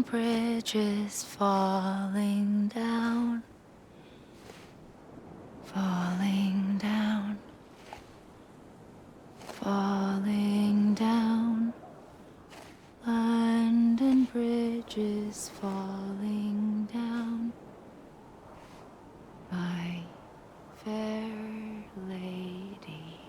bridges falling down, falling down, falling down. London Bridge is falling down, my fair lady.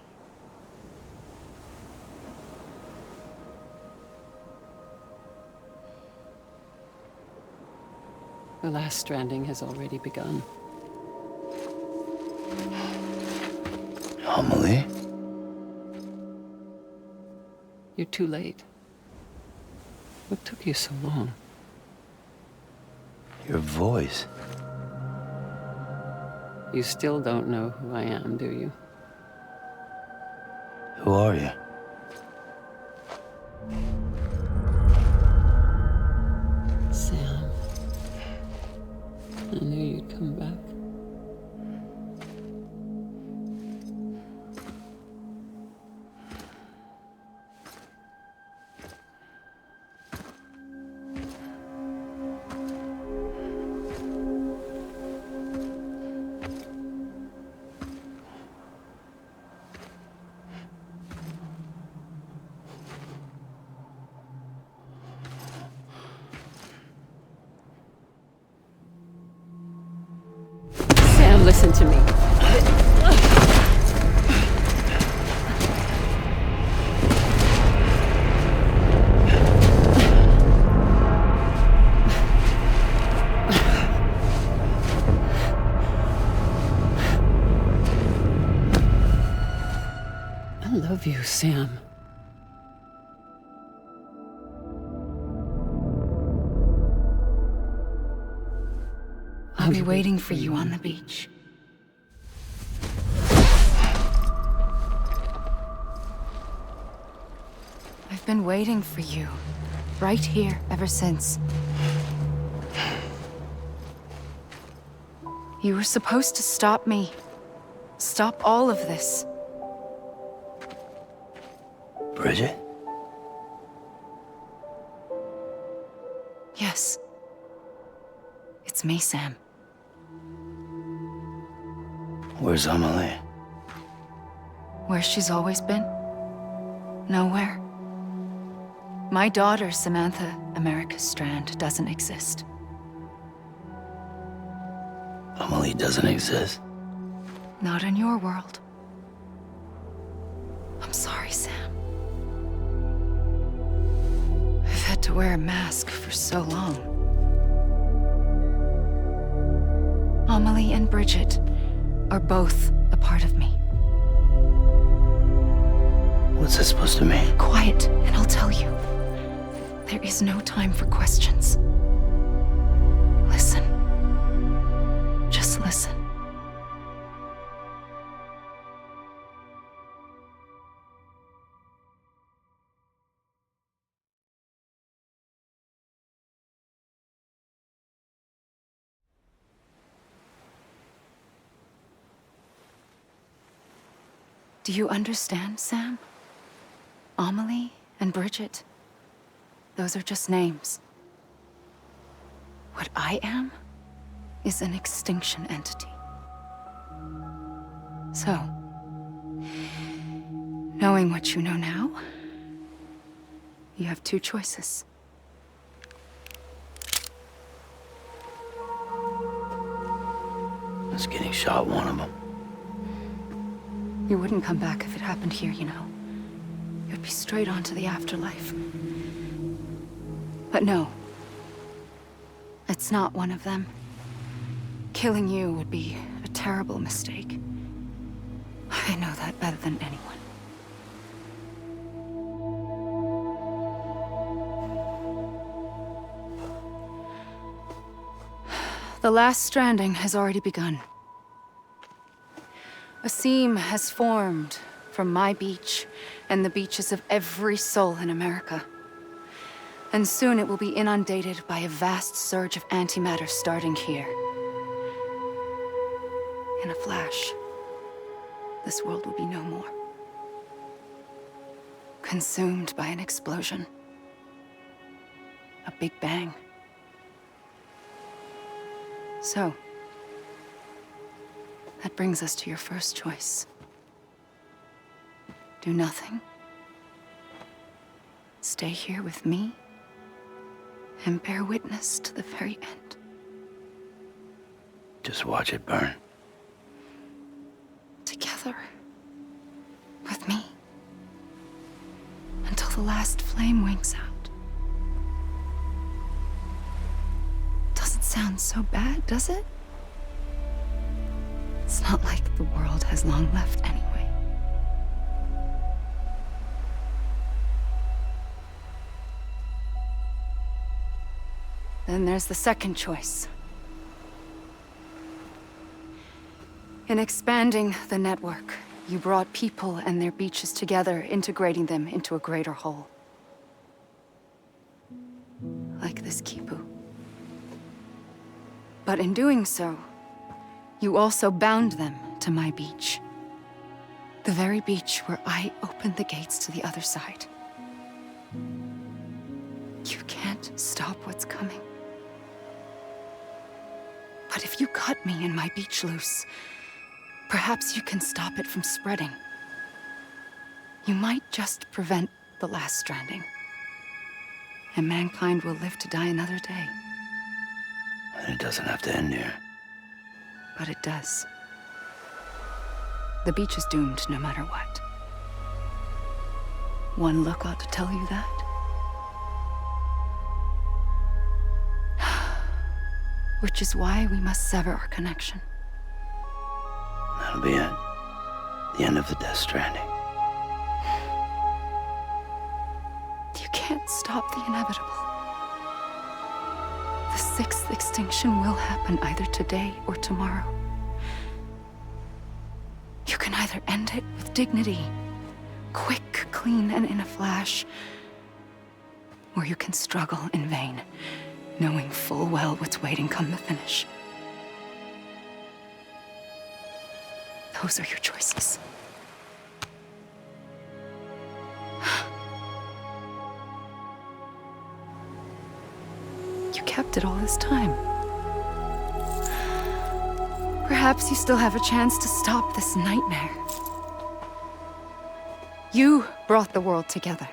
The last stranding has already begun. Amelie? You're too late. What took you so long? Your voice. You still don't know who I am, do you? Who are you? Sam. I knew you'd come back. Sam, listen to me. I love you, Sam. I'll be waiting for you on the beach. I've been waiting for you, right here, ever since. You were supposed to stop me. Stop all of this. Bridget? Yes. It's me, Sam. Where's Amelie? Where she's always been. Nowhere. My daughter, Samantha America Strand, doesn't exist. Amelie doesn't exist. Not in your world. I'm sorry, Sam. I've had to wear a mask for so long. Amelie and Bridget are both a part of me. What's that supposed to mean? Quiet, and I'll tell you. There is no time for questions. Listen. Just listen. Do you understand, Sam? Amelie and Bridget, those are just names. What I am is an extinction entity. So, knowing what you know now, you have two choices. Is getting shot one of them? You wouldn't come back if it happened here, you know. You'd be straight on to the afterlife. But no. It's not one of them. Killing you would be a terrible mistake. I know that better than anyone. The last stranding has already begun. A seam has formed from my beach and the beaches of every soul in America. And soon it will be inundated by a vast surge of antimatter starting here. In a flash, this world will be no more. Consumed by an explosion. A big bang. So, that brings us to your first choice. Do nothing. Stay here with me and bear witness to the very end. Just watch it burn. Together. With me. Until the last flame winks out. Doesn't sound so bad, does it? It's not like the world has long left anyway. Then there's the second choice. In expanding the network, you brought people and their beaches together, integrating them into a greater whole. Like this Kipu. But in doing so, you also bound them to my beach. The very beach where I opened the gates to the other side. You can't stop what's coming. But if you cut me and my beach loose, perhaps you can stop it from spreading. You might just prevent the last stranding. And mankind will live to die another day. And it doesn't have to end here. But it does. The beach is doomed no matter what. One look ought to tell you that. Which is why we must sever our connection. That'll be it. The end of the Death Stranding. You can't stop the inevitable. The sixth extinction will happen either today or tomorrow. You can either end it with dignity, quick, clean, and in a flash, or you can struggle in vain, knowing full well what's waiting come the finish. Those are your choices. You kept it all this time. Perhaps you still have a chance to stop this nightmare. You brought the world together.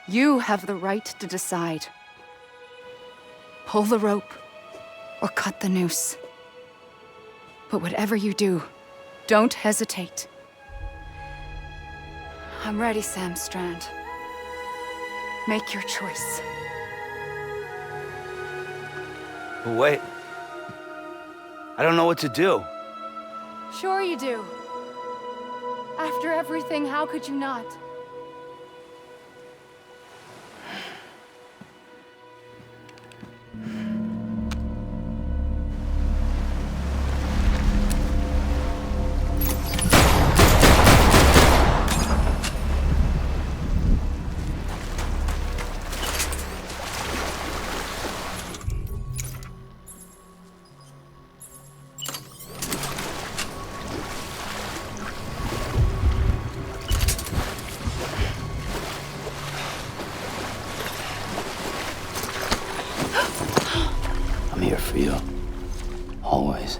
You have the right to decide. Pull the rope or cut the noose. But whatever you do, don't hesitate. I'm ready, Sam Strand. Make your choice. But wait. I don't know what to do. Sure you do. After everything, how could you not? I'm here for you. Always.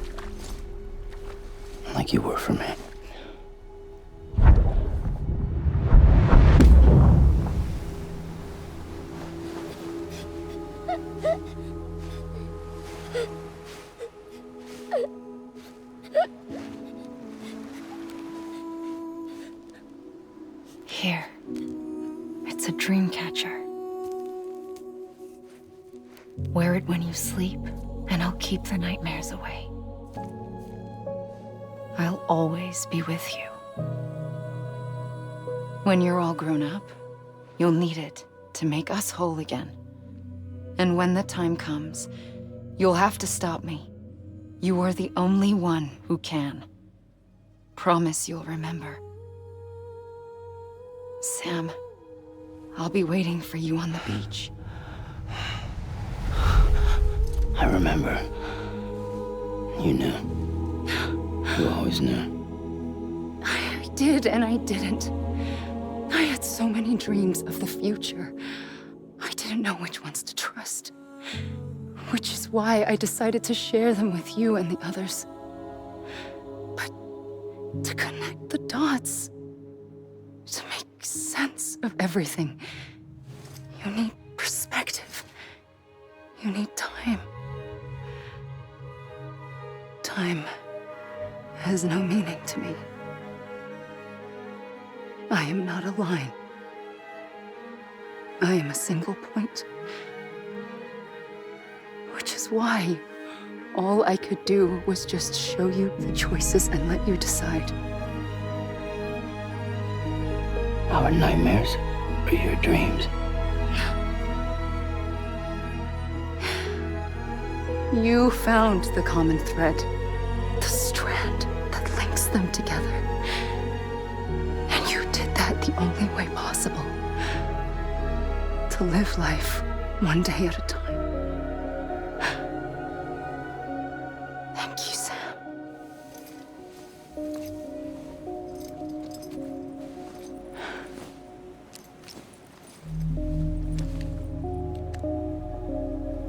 Like you were for me. Here. It's a dream catcher. Wear it when you sleep, and I'll keep the nightmares away. I'll always be with you. When you're all grown up, you'll need it to make us whole again. And when the time comes, you'll have to stop me. You are the only one who can. Promise you'll remember. Sam, I'll be waiting for you on the beach. I remember. You knew. You always knew. I did and I didn't. I had so many dreams of the future. I didn't know which ones to trust. Which is why I decided to share them with you and the others. But to connect the dots, to make sense of everything, you need perspective. You need time. Time has no meaning to me. I am not a line. I am a single point. Which is why all I could do was just show you the choices and let you decide. Our nightmares are your dreams. You found the common thread, the strand that links them together. And you did that the only way possible. To live life one day at a time. Thank you, Sam.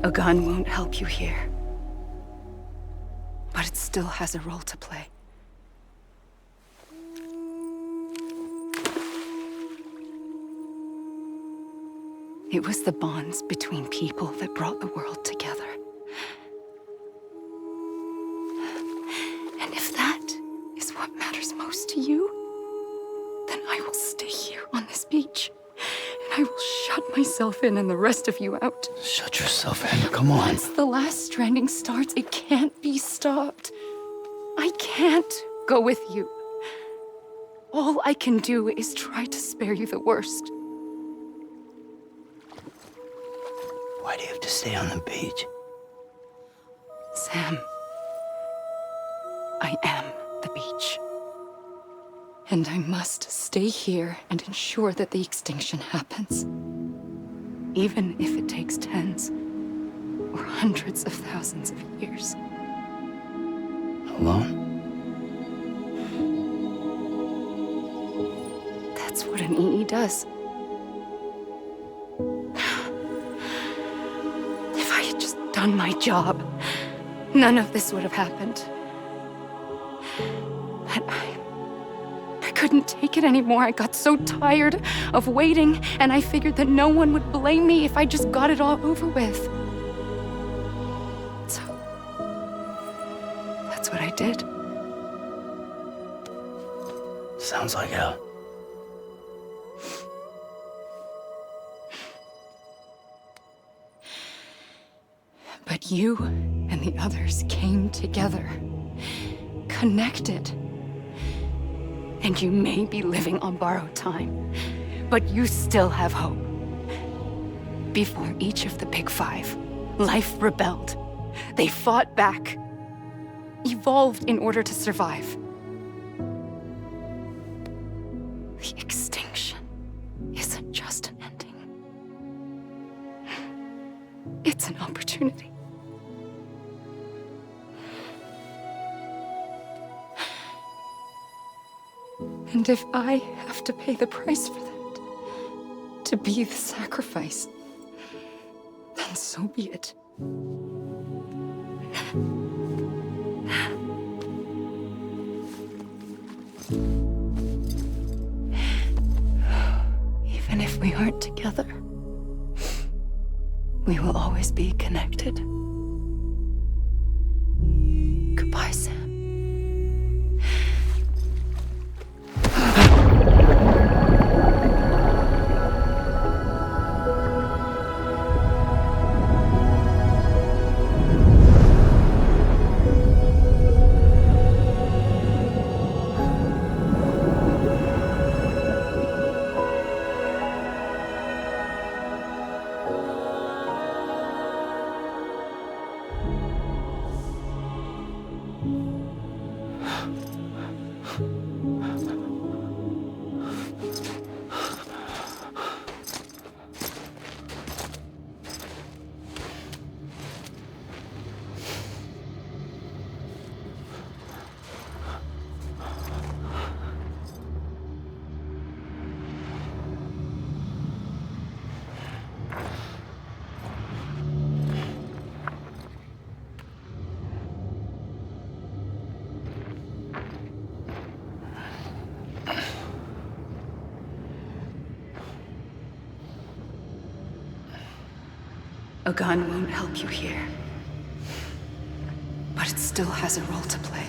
A gun won't help you here. But it still has a role to play. It was the bonds between people that brought the world together. And if that is what matters most to you, then I will stay here on this beach. And I will shut myself in and the rest of you out. Shut yourself in, come on. Once the last stranding starts, it can't be stopped. I can't go with you. All I can do is try to spare you the worst. Why do you have to stay on the beach? Sam, I am the beach. And I must stay here and ensure that the extinction happens. Even if it takes tens or hundreds of thousands of years. Alone? That's what an EE does. If I had just done my job, none of this would have happened. But I couldn't take it anymore. I got so tired of waiting, and I figured that no one would blame me if I just got it all over with. So, that's what I did. Sounds like hell. But you and the others came together, connected. And you may be living on borrowed time, but you still have hope. Before each of the Big Five, life rebelled. They fought back, evolved in order to survive. The extinction isn't just an ending. It's an opportunity. And if I have to pay the price for that, to be the sacrifice, then so be it. Even if we aren't together, we will always be connected. Goodbye, Sam. A gun won't help you here. But it still has a role to play.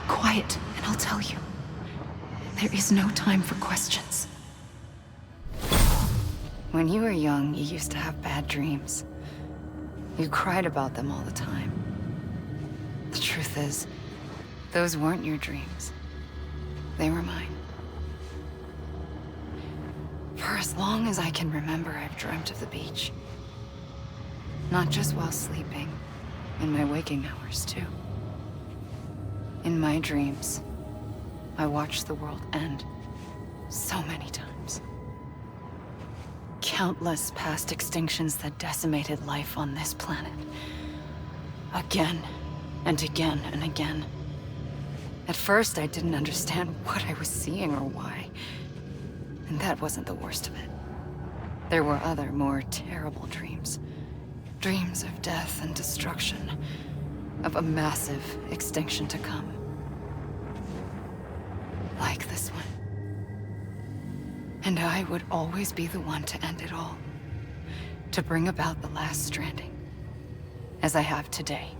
Quiet, and I'll tell you. There is no time for questions. When you were young, you used to have bad dreams. You cried about them all the time. The truth is, those weren't your dreams. They were mine. For as long as I can remember, I've dreamt of the beach. Not just while sleeping, in my waking hours, too. In my dreams, I watched the world end so many times. Countless past extinctions that decimated life on this planet. Again, and again, and again. At first, I didn't understand what I was seeing or why. And that wasn't the worst of it. There were other, more terrible dreams. Dreams of death and destruction. Of a massive extinction to come. Like this one. And I would always be the one to end it all. To bring about the last stranding. As I have today.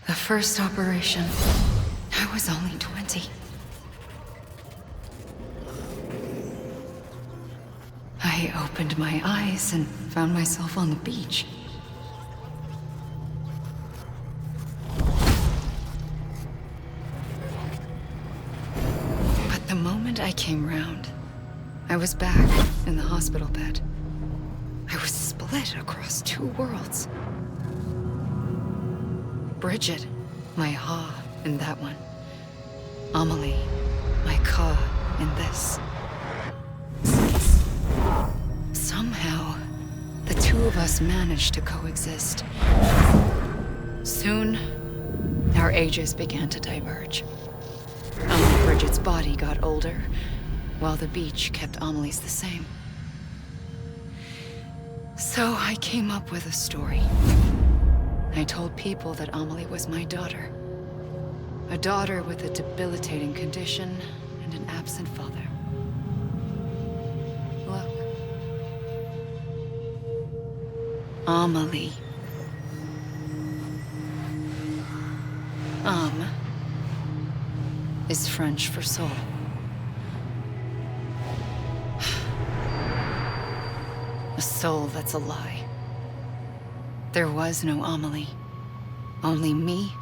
The first operation. I was only 20. I opened my eyes and found myself on the beach. But the moment I came round, I was back in the hospital bed. I was split across two worlds. Bridget, my Ha in that one. Amelie, my Ka in this. Somehow, the two of us managed to coexist. Soon, our ages began to diverge. Bridget's body got older, while the beach kept Amelie's the same. So I came up with a story. I told people that Amelie was my daughter. A daughter with a debilitating condition and an absent father. Look. Amelie. Âme is French for soul. A soul that's a lie. There was no Amelie. Only me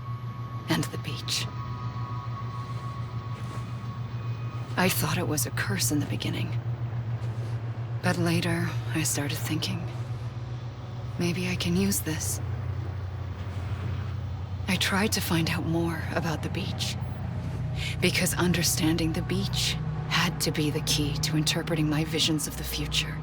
and the beach. I thought it was a curse in the beginning. But later, I started thinking, maybe I can use this. I tried to find out more about the beach. Because understanding the beach had to be the key to interpreting my visions of the future.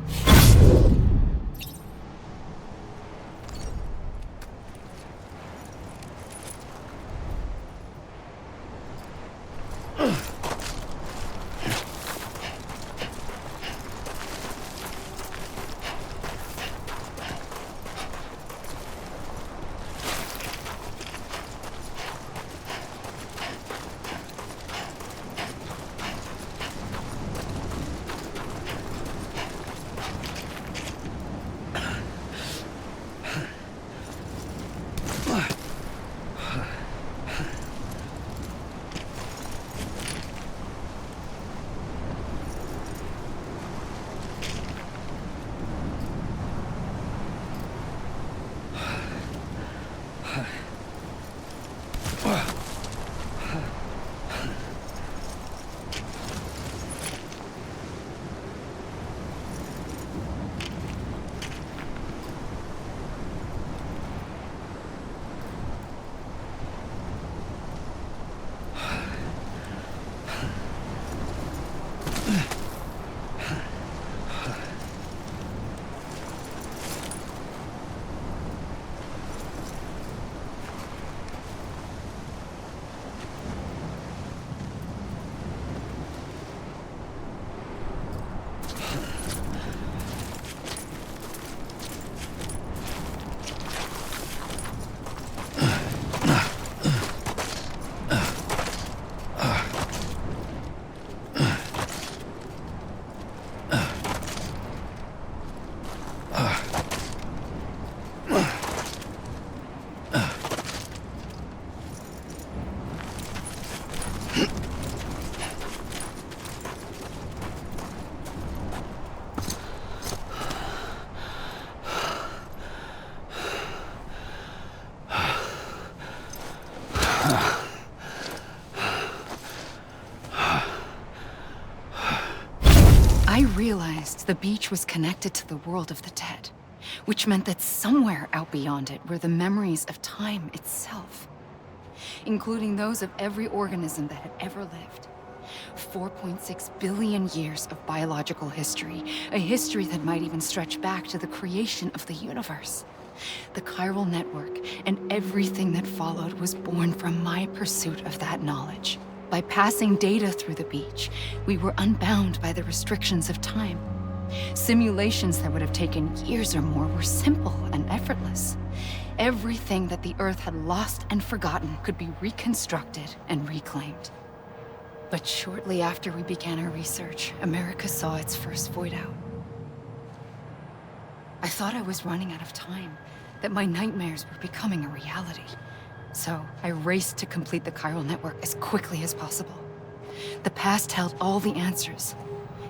I realized the beach was connected to the world of the dead, which meant that somewhere out beyond it were the memories of time itself, including those of every organism that had ever lived. 4.6 billion years of biological history, a history that might even stretch back to the creation of the universe. The chiral network and everything that followed was born from my pursuit of that knowledge. By passing data through the beach, we were unbound by the restrictions of time. Simulations that would have taken years or more were simple and effortless. Everything that the Earth had lost and forgotten could be reconstructed and reclaimed. But shortly after we began our research, America saw its first void out. I thought I was running out of time, that my nightmares were becoming a reality. So I raced to complete the chiral network as quickly as possible. The past held all the answers.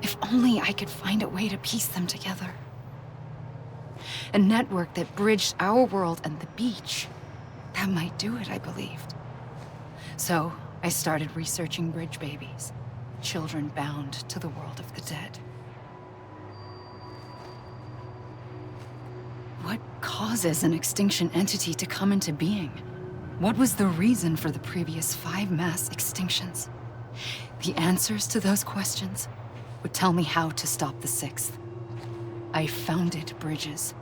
If only I could find a way to piece them together. A network that bridged our world and the beach. That might do it, I believed. So I started researching bridge babies, children bound to the world of the dead. What causes an extinction entity to come into being? What was the reason for the previous 5 mass extinctions? The answers to those questions would tell me how to stop the 6th. I founded bridges,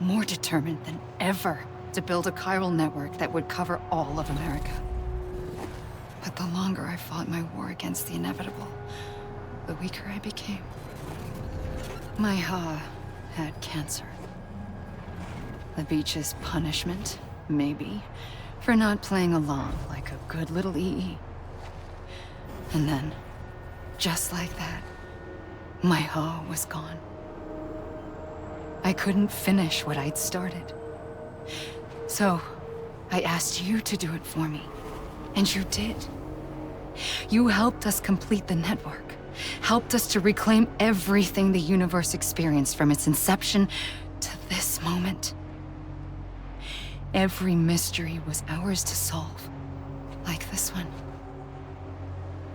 more determined than ever to build a chiral network that would cover all of America. But the longer I fought my war against the inevitable, the weaker I became. My Ha had cancer. The beach's punishment, maybe, for not playing along like a good little EE. And then, just like that, my Ha was gone. I couldn't finish what I'd started. So, I asked you to do it for me. And you did. You helped us complete the network. Helped us to reclaim everything the universe experienced from its inception to this moment. Every mystery was ours to solve. Like this one.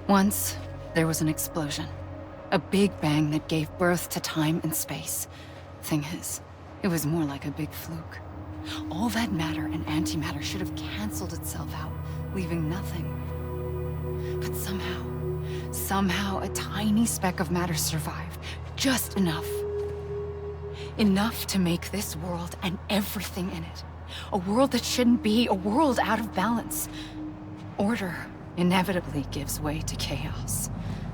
Once, there was an explosion. A big bang that gave birth to time and space. Thing is, it was more like a big fluke. All that matter and antimatter should have canceled itself out, leaving nothing. But somehow a tiny speck of matter survived. Just enough. Enough to make this world and everything in it. A world that shouldn't be, a world out of balance. Order inevitably gives way to chaos.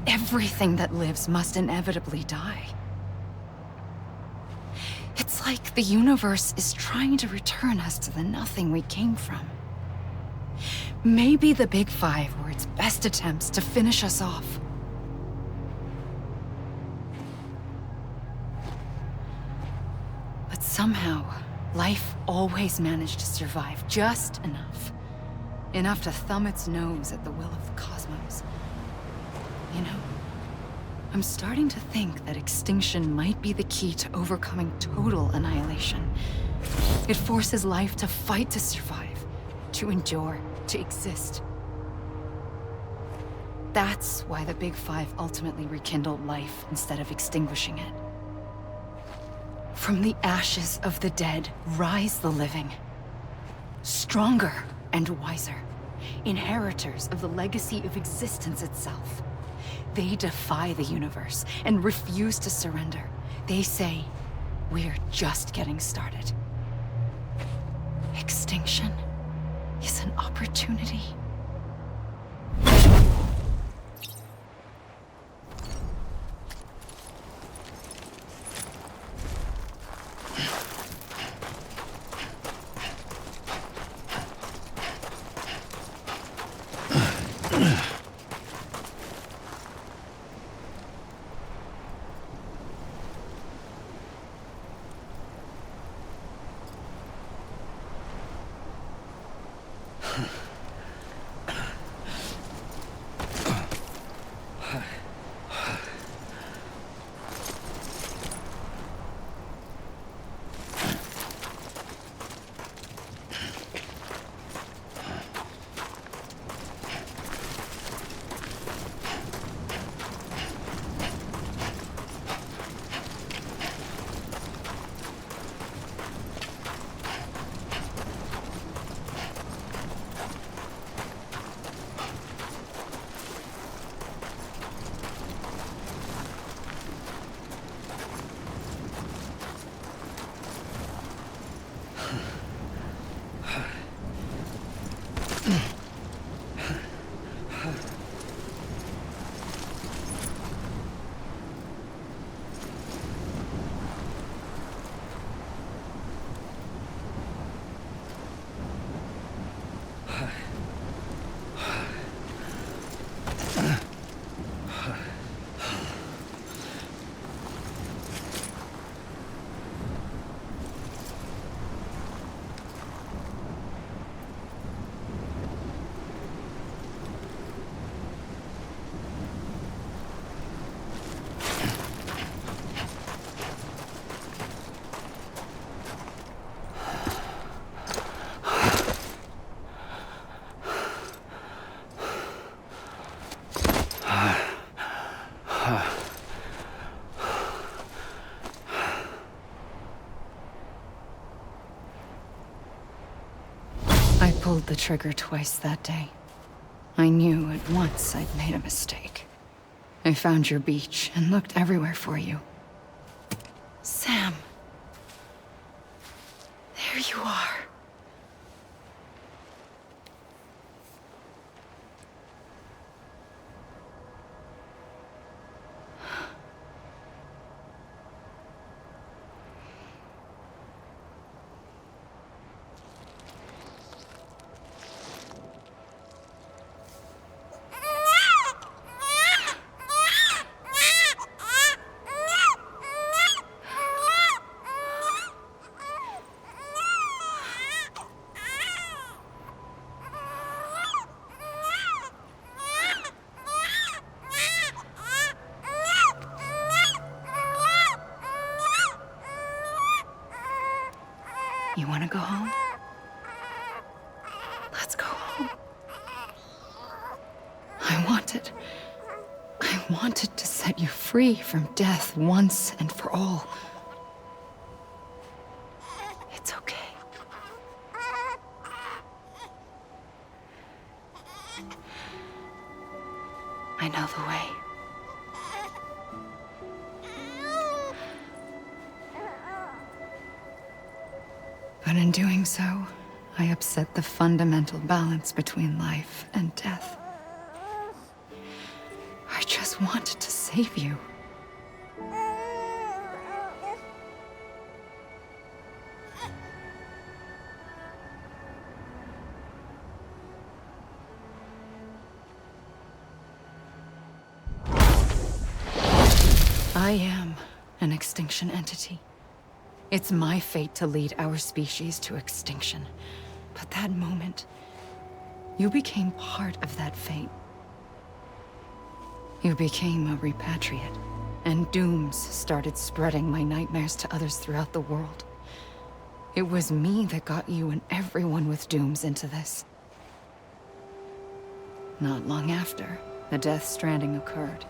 Everything that lives must inevitably die. It's like the universe is trying to return us to the nothing we came from. Maybe the Big Five were its best attempts to finish us off. But somehow, life always managed to survive just enough. Enough to thumb its nose at the will of the cosmos. You know, I'm starting to think that extinction might be the key to overcoming total annihilation. It forces life to fight to survive, to endure, to exist. That's why the Big Five ultimately rekindled life instead of extinguishing it. From the ashes of the dead rise the living. Stronger and wiser. Inheritors of the legacy of existence itself. They defy the universe and refuse to surrender. They say, we're just getting started. Extinction is an opportunity. pulled the trigger twice that day. I knew at once I'd made a mistake. I found your beach and looked everywhere for you. Sam. There you are. You want to go home? Let's go home. I wanted to set you free from death once and for all. It's okay. I know the way. But in doing so, I upset the fundamental balance between life and death. I just wanted to save you. I am an extinction entity. It's my fate to lead our species to extinction. But that moment, you became part of that fate. You became a repatriate, and dooms started spreading my nightmares to others throughout the world. It was me that got you and everyone with dooms into this. Not long after, the death Stranding occurred.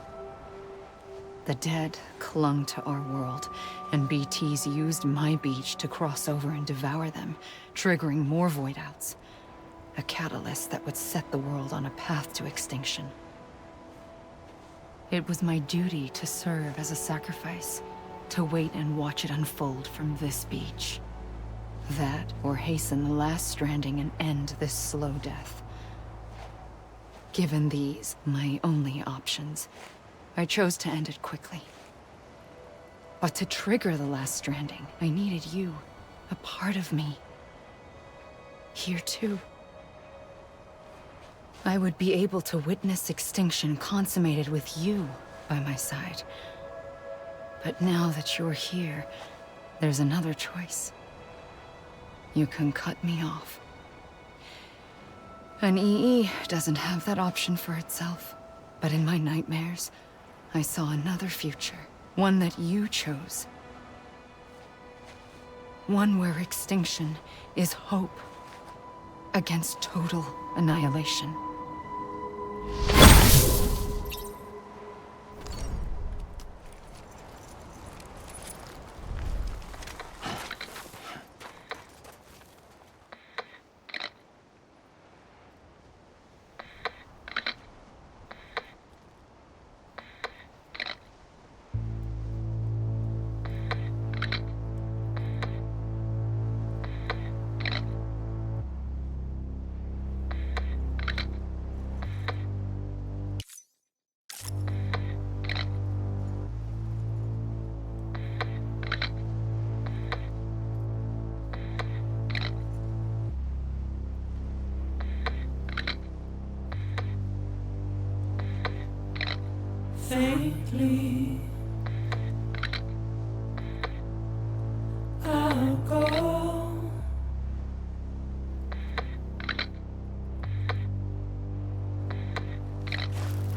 The dead clung to our world, and BTs used my beach to cross over and devour them, triggering more void outs. A catalyst that would set the world on a path to extinction. It was my duty to serve as a sacrifice, to wait and watch it unfold from this beach. That, or hasten the last Stranding and end this slow death. Given these, my only options, I chose to end it quickly. But to trigger the last Stranding, I needed you, a part of me. Here too. I would be able to witness extinction consummated with you by my side. But now that you're here, there's another choice. You can cut me off. An EE doesn't have that option for itself. But in my nightmares, I saw another future. One that you chose. One where extinction is hope against total annihilation. Faintly, I'll go.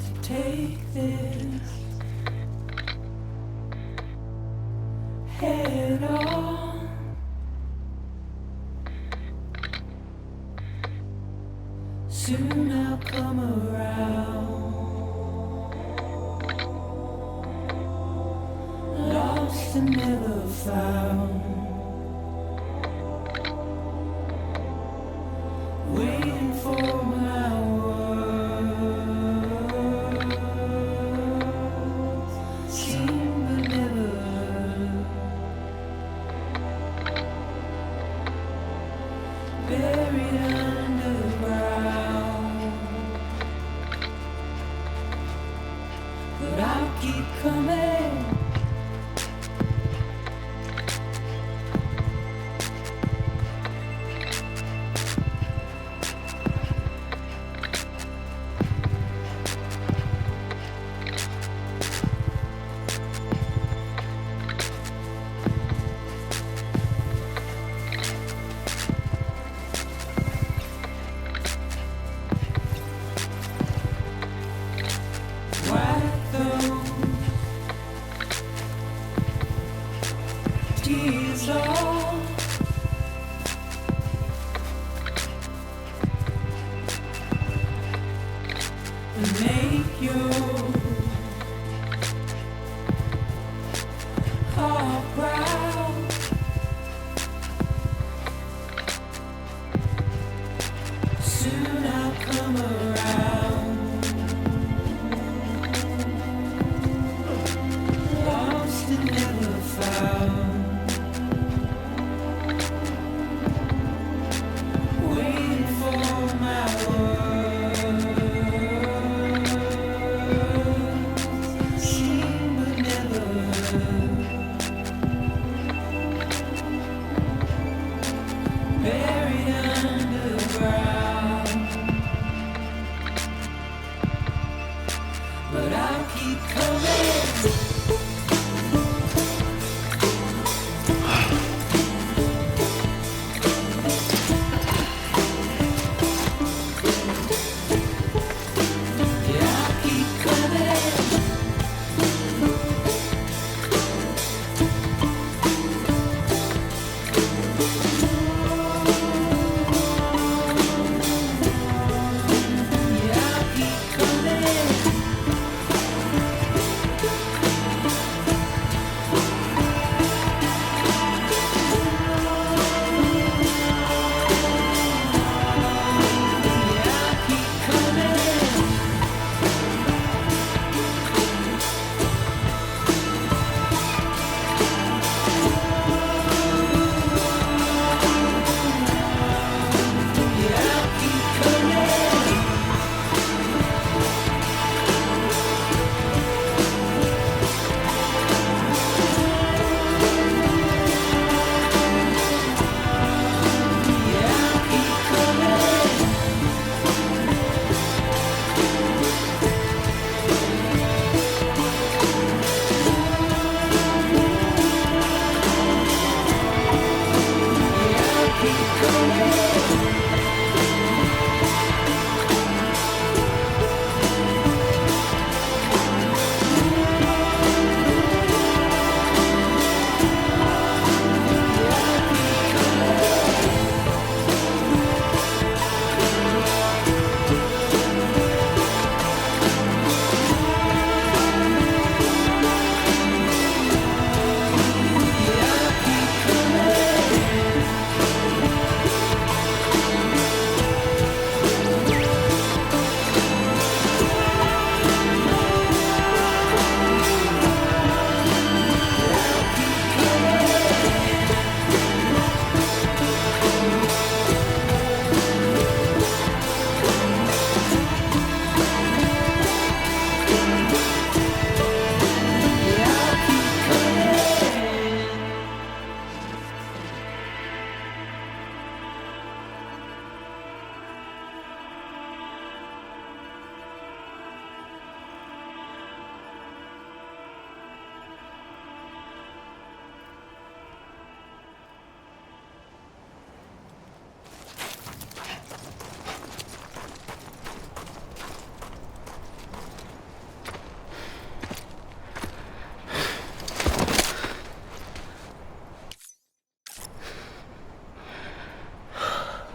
To take this head on. Soon I'll come around. Lost and never found. Wait. coming. Wipe those tears off. And make your heart proud. Soon I'll come around. Lost and never found. Waiting for my words. Seen but never heard. Buried underground. But I'll keep coming. Yeah, I'll keep coming. Yeah, I'll keep coming. Yeah, I'll keep coming. Yeah, I'll keep coming. Yeah, I'll keep coming. Yeah, I'll keep coming.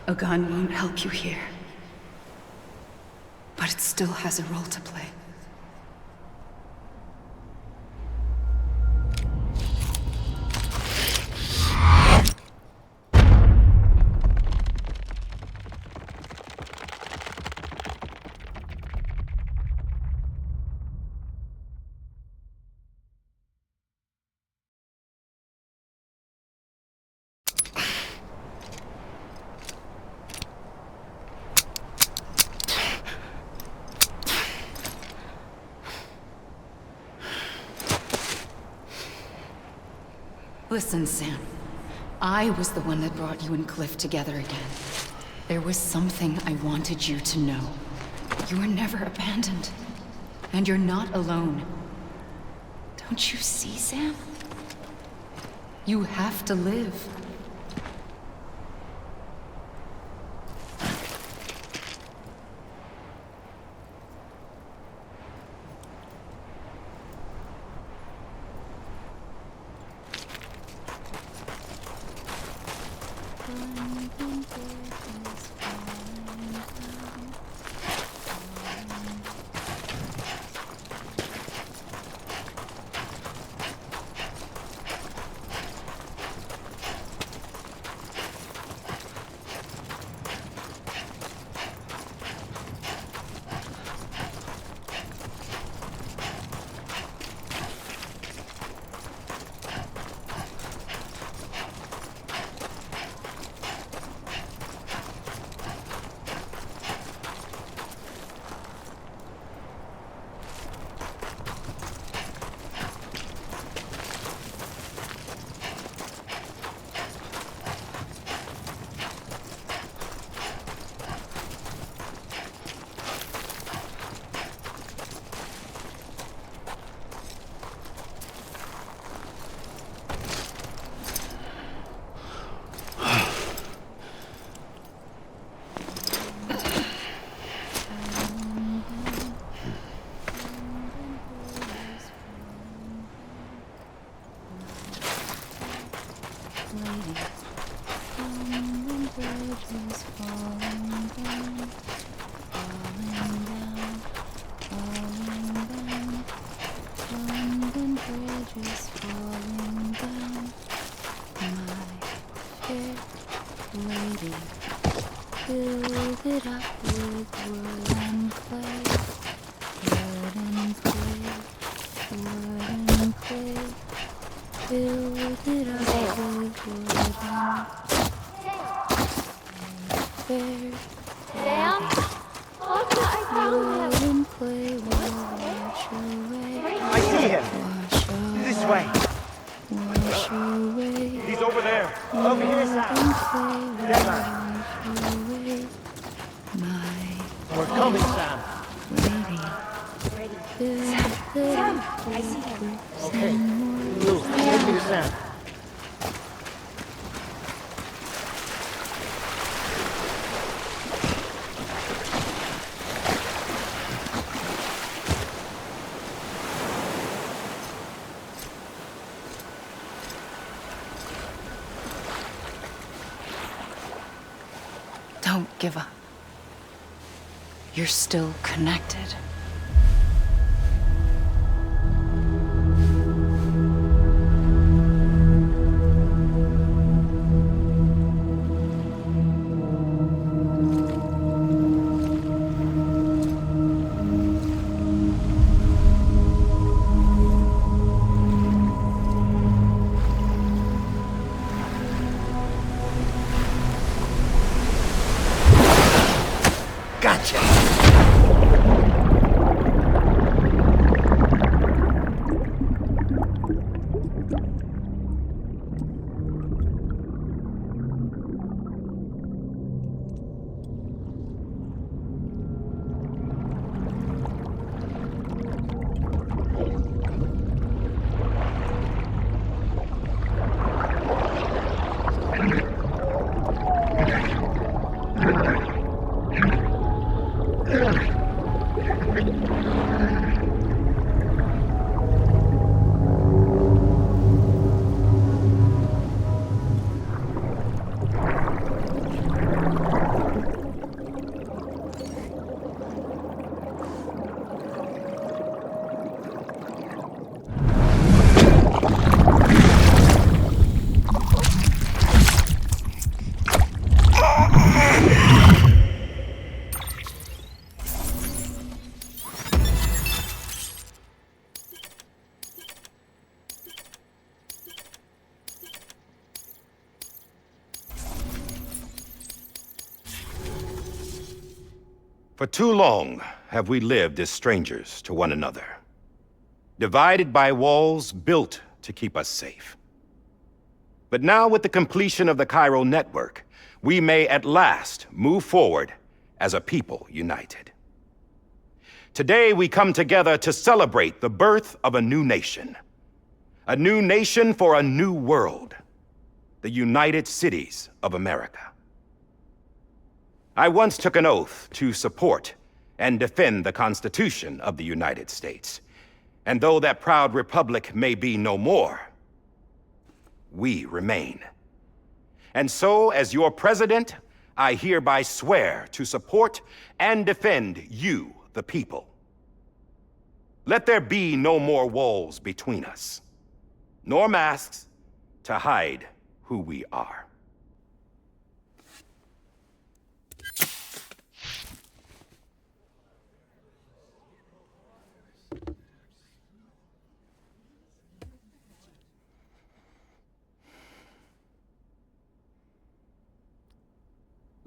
A gun won't help you here. But it still has a role to play. Listen, Sam. I was the one that brought you and Cliff together again. There was something I wanted you to know. You were never abandoned. And you're not alone. Don't you see, Sam? You have to live. Sam? Look, I found him. I see him. This way. He's over there. Over here, Sam. We're coming, Sam. Sam, I see him. Okay. Luke, take me to Sam. Don't give up. You're still connected. For too long have we lived as strangers to one another, divided by walls built to keep us safe. But now, with the completion of the Cairo network, we may at last move forward as a people united. Today, we come together to celebrate the birth of a new nation. A new nation for a new world. The United Cities of America. I once took an oath to support and defend the Constitution of the United States. And though that proud republic may be no more, we remain. And so, as your president, I hereby swear to support and defend you, the people. Let there be no more walls between us, nor masks to hide who we are.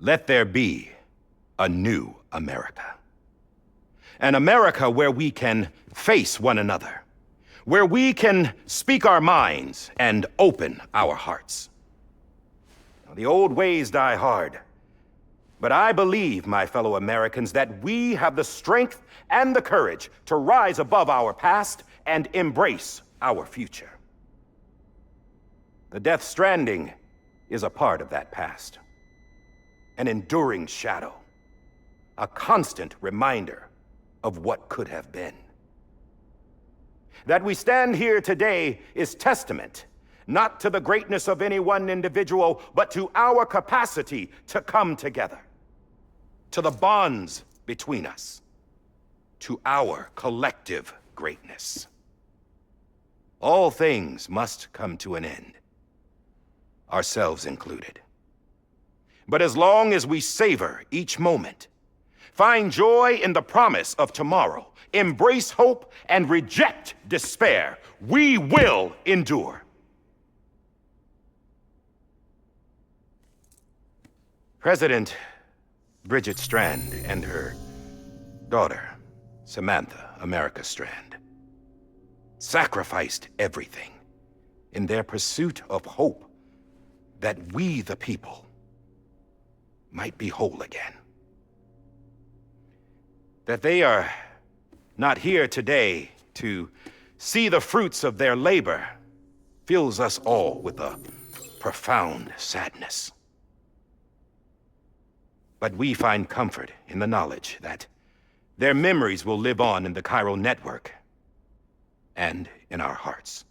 Let there be a new America. An America where we can face one another, where we can speak our minds and open our hearts. Now, the old ways die hard, but I believe, my fellow Americans, that we have the strength and the courage to rise above our past and embrace our future. The Death Stranding is a part of that past. An enduring shadow, a constant reminder of what could have been. That we stand here today is testament, not to the greatness of any one individual, but to our capacity to come together, to the bonds between us, to our collective greatness. All things must come to an end, ourselves included. But as long as we savor each moment, find joy in the promise of tomorrow, embrace hope, and reject despair, we will endure. President Bridget Strand and her daughter, Samantha America Strand, sacrificed everything in their pursuit of hope that we, the people, might be whole again. That they are not here today to see the fruits of their labor fills us all with a profound sadness. But we find comfort in the knowledge that their memories will live on in the Cairo network and in our hearts.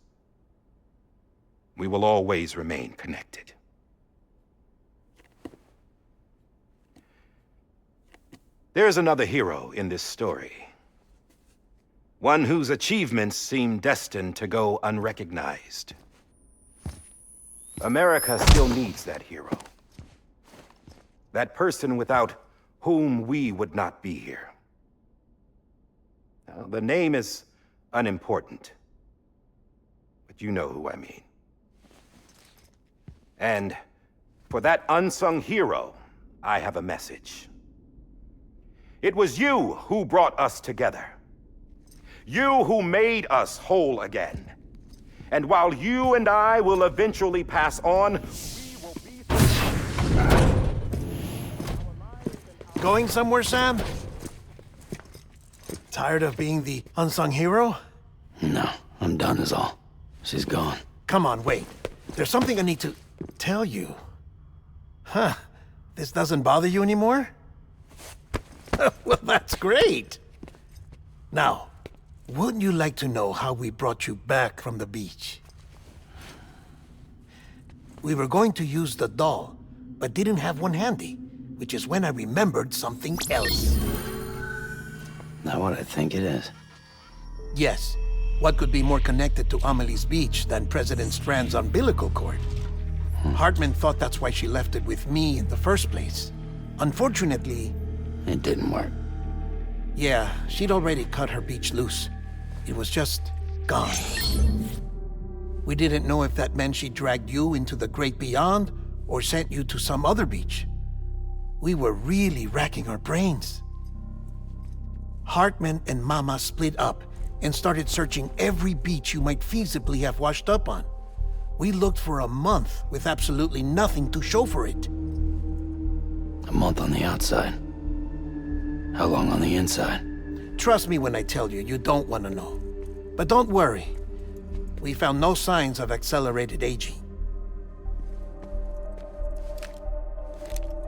We will always remain connected. There is another hero in this story. One whose achievements seem destined to go unrecognized. America still needs that hero. That person without whom we would not be here. Now, the name is unimportant, but you know who I mean. And for that unsung hero, I have a message. It was you who brought us together. You who made us whole again. And while you and I will eventually pass on, we will be... Going somewhere, Sam? Tired of being the unsung hero? No, I'm done is all. She's gone. Come on, wait. There's something I need to tell you. Huh. This doesn't bother you anymore? Well, that's great. Now, wouldn't you like to know how we brought you back from the beach? We were going to use the doll, but didn't have one handy, which is when I remembered something else. Not what I think it is. Yes. What could be more connected to Amelie's beach than President Strand's umbilical cord? Hartman thought that's why she left it with me in the first place. Unfortunately... It didn't work. Yeah, she'd already cut her beach loose. It was just gone. We didn't know if that meant she dragged you into the great beyond or sent you to some other beach. We were really racking our brains. Hartman and Mama split up and started searching every beach you might feasibly have washed up on. We looked for a month with absolutely nothing to show for it. A month on the outside. How long on the inside? Trust me when I tell you, you don't want to know. But don't worry. We found no signs of accelerated aging.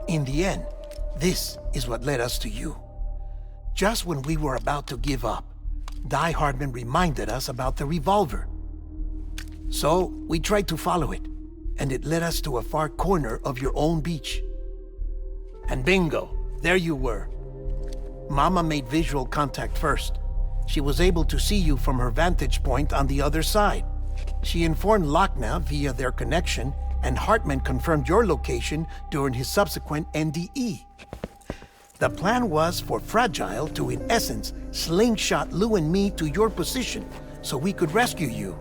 In the end, this is what led us to you. Just when we were about to give up, Die Hardman reminded us about the revolver. So, we tried to follow it, and it led us to a far corner of your own beach. And bingo, there you were. Mama made visual contact first. She was able to see you from her vantage point on the other side. She informed Lochna via their connection, and Hartman confirmed your location during his subsequent NDE. The plan was for Fragile to, in essence, slingshot Lou and me to your position so we could rescue you.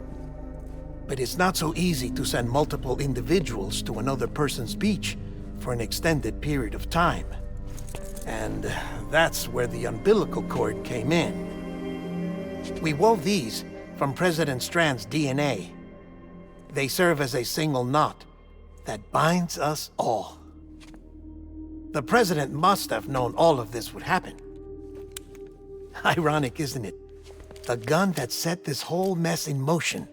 But it's not so easy to send multiple individuals to another person's beach for an extended period of time. And that's where the umbilical cord came in. We wove these from President Strand's DNA. They serve as a single knot that binds us all. The President must have known all of this would happen. Ironic, isn't it? The gun that set this whole mess in motion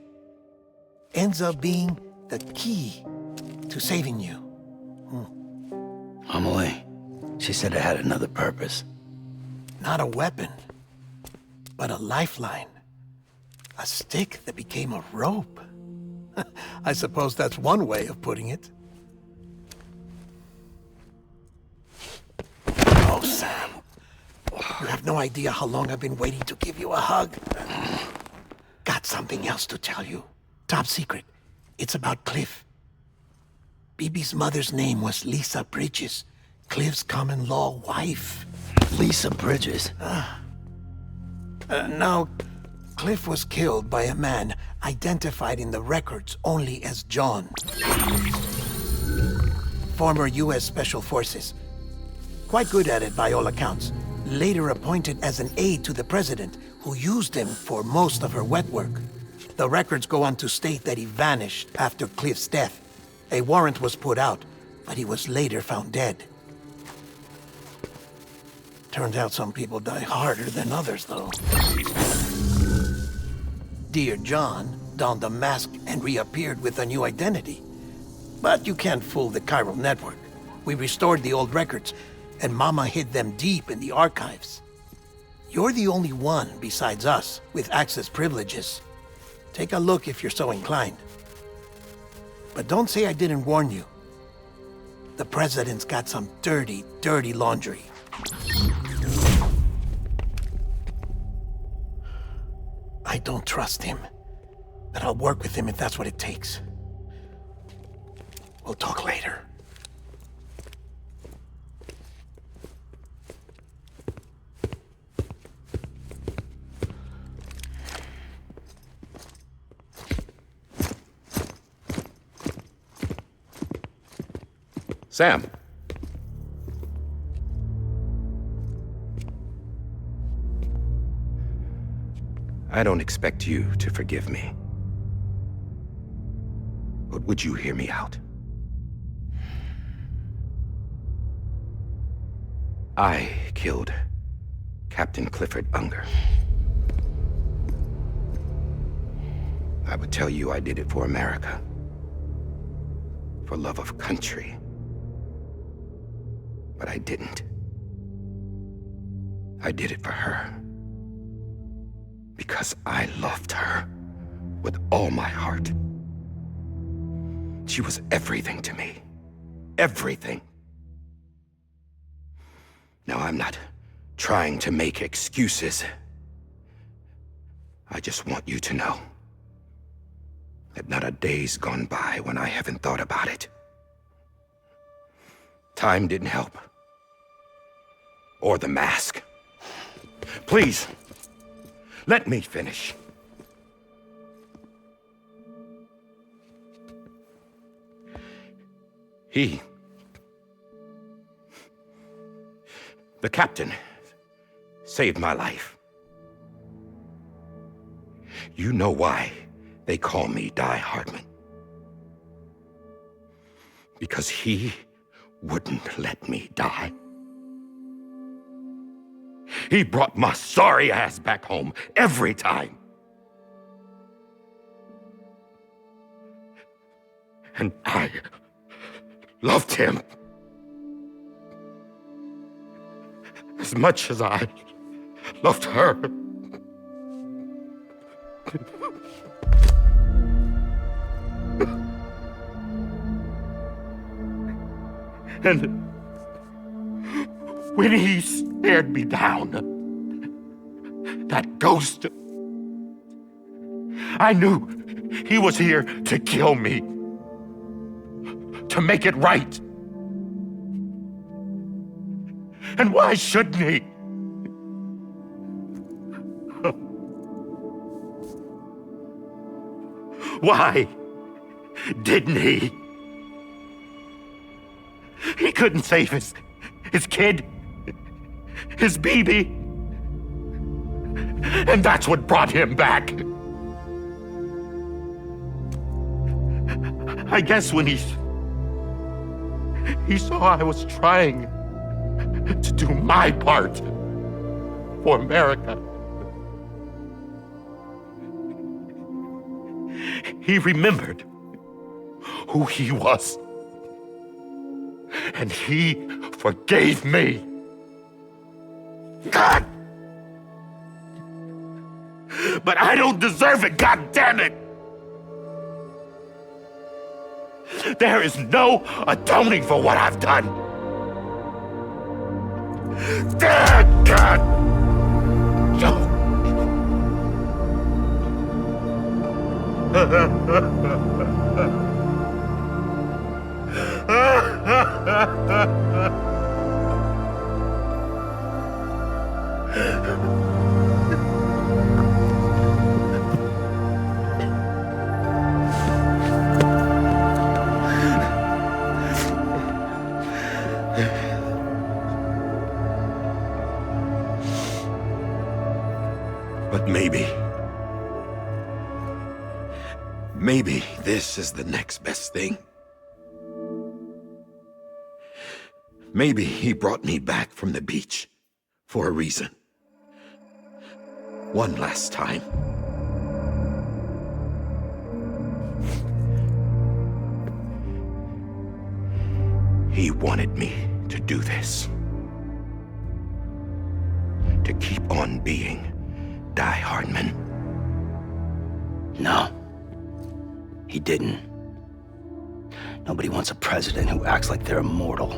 ends up being the key to saving you. Amelie, she said it had another purpose. Not a weapon, but a lifeline. A stick that became a rope. I suppose that's one way of putting it. Oh, Sam. You have no idea how long I've been waiting to give you a hug. Got something else to tell you. Top secret. It's about Cliff. Bibi's mother's name was Lisa Bridges, Cliff's common-law wife. Lisa Bridges? Now, Cliff was killed by a man identified in the records only as John. Former U.S. Special Forces. Quite good at it by all accounts. Later appointed as an aide to the president, who used him for most of her wet work. The records go on to state that he vanished after Cliff's death. A warrant was put out, but he was later found dead. Turns out some people die harder than others, though. Dear John donned a mask and reappeared with a new identity. But you can't fool the chiral network. We restored the old records, and Mama hid them deep in the archives. You're the only one besides us with access privileges. Take a look if you're so inclined. But don't say I didn't warn you. The president's got some dirty, dirty laundry. I don't trust him, but I'll work with him if that's what it takes. We'll talk later. Sam. I don't expect you to forgive me. But would you hear me out? I killed Captain Clifford Unger. I would tell you I did it for America. For love of country. But I didn't. I did it for her. Because I loved her with all my heart. She was everything to me. Everything. Now, I'm not trying to make excuses. I just want you to know that not a day's gone by when I haven't thought about it. Time didn't help. Or the mask. Please, let me finish. The captain, saved my life. You know why they call me Die Hardman. because he wouldn't let me die. He brought my sorry ass back home every time. And I loved him as much as I loved her. And when he stared me down, that ghost, I knew he was here to kill me, to make it right. And why shouldn't he? Why didn't he? He couldn't save his kid, his baby. And that's what brought him back. I guess when he saw I was trying to do my part for America, he remembered who he was. And he forgave me. God! But I don't deserve it, God damn it! There is no atoning for what I've done. God! But maybe this is the next best thing. Maybe he brought me back from the beach for a reason. One last time. He wanted me to do this. To keep on being Die Hardman. No. He didn't. Nobody wants a president who acts like they're immortal.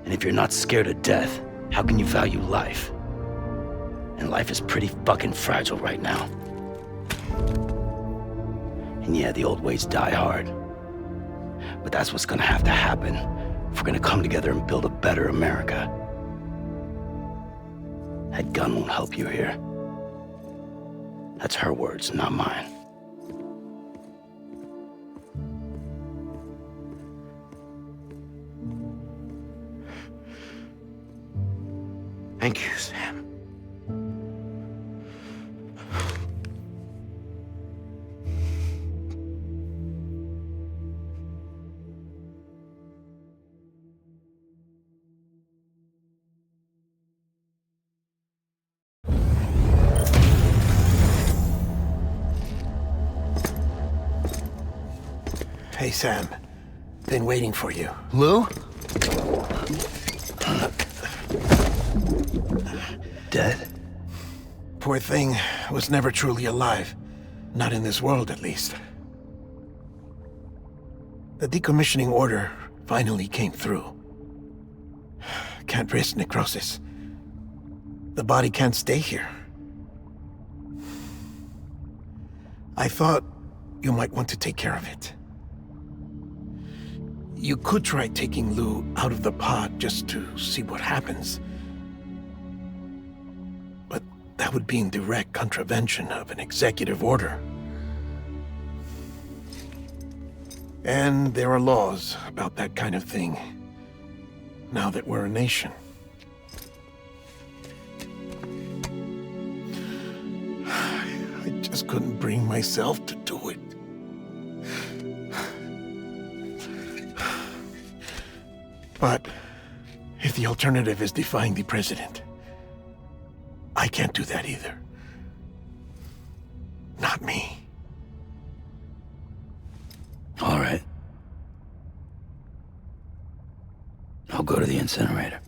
And if you're not scared of death, how can you value life? And life is pretty fucking fragile right now. And yeah, the old ways die hard. But that's what's gonna have to happen if we're gonna come together and build a better America. That gun won't help you here. That's her words, not mine. Thank you, Sam. Hey, Sam. Been waiting for you. Lou? Dead? Poor thing was never truly alive. Not in this world, at least. The decommissioning order finally came through. Can't risk necrosis. The body can't stay here. I thought you might want to take care of it. You could try taking Lou out of the pod just to see what happens. But that would be in direct contravention of an executive order. And there are laws about that kind of thing, now that we're a nation. I just couldn't bring myself to do it. But if the alternative is defying the president, I can't do that either. Not me. All right. I'll go to the incinerator.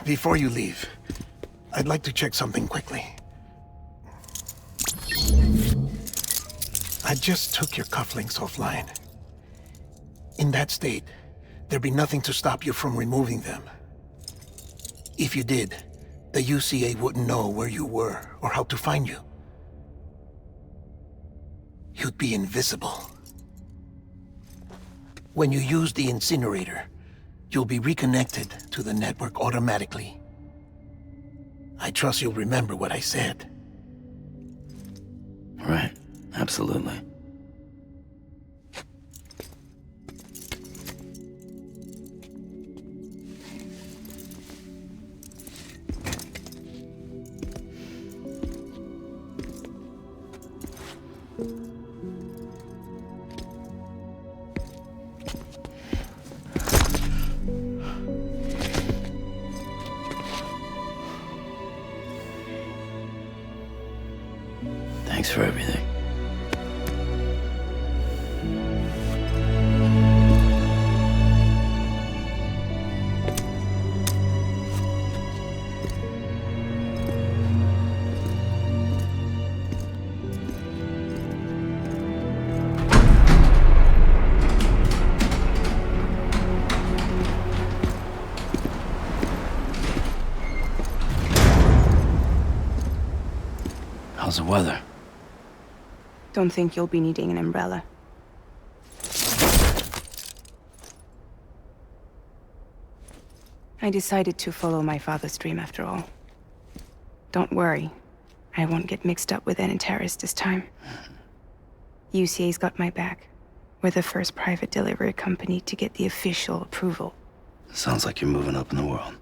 Before you leave, I'd like to check something quickly. I just took your cufflinks offline. In that state, there'd be nothing to stop you from removing them. If you did, the UCA wouldn't know where you were or how to find you. You'd be invisible. When you use the incinerator, you'll be reconnected to the network automatically. I trust you'll remember what I said. Right. Absolutely. Thanks for everything. How's the weather? Don't think you'll be needing an umbrella. I decided to follow my father's dream after all. Don't worry, I won't get mixed up with any terrorists this time. UCA's got my back. We're the first private delivery company to get the official approval. Sounds like you're moving up in the world.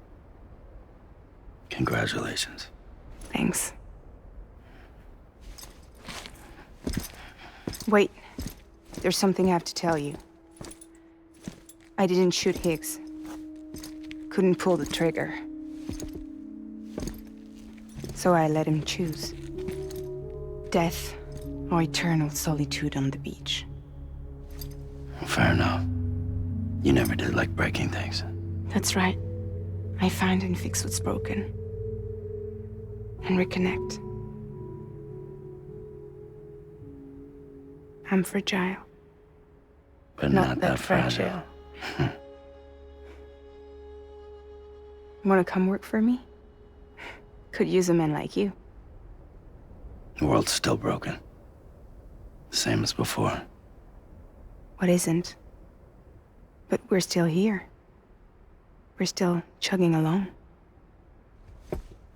Congratulations. Thanks. Wait, there's something I have to tell you. I didn't shoot Higgs. Couldn't pull the trigger. So I let him choose. Death or eternal solitude on the beach. Fair enough. You never did like breaking things. That's right. I find and fix what's broken. And reconnect. I'm fragile. But not that fragile. Wanna come work for me? Could use a man like you. The world's still broken. Same as before. What isn't? But we're still here. We're still chugging along.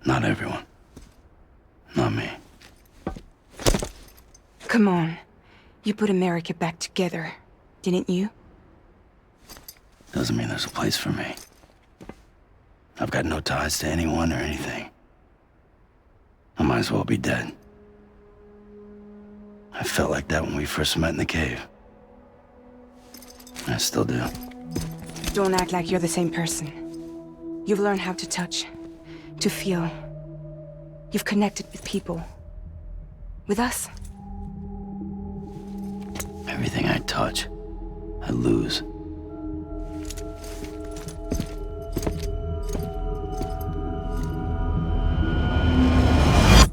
Not everyone. Not me. Come on. You put America back together, didn't you? Doesn't mean there's a place for me. I've got no ties to anyone or anything. I might as well be dead. I felt like that when we first met in the cave. I still do. Don't act like you're the same person. You've learned how to touch, to feel. You've connected with people. With us. Everything I touch, I lose.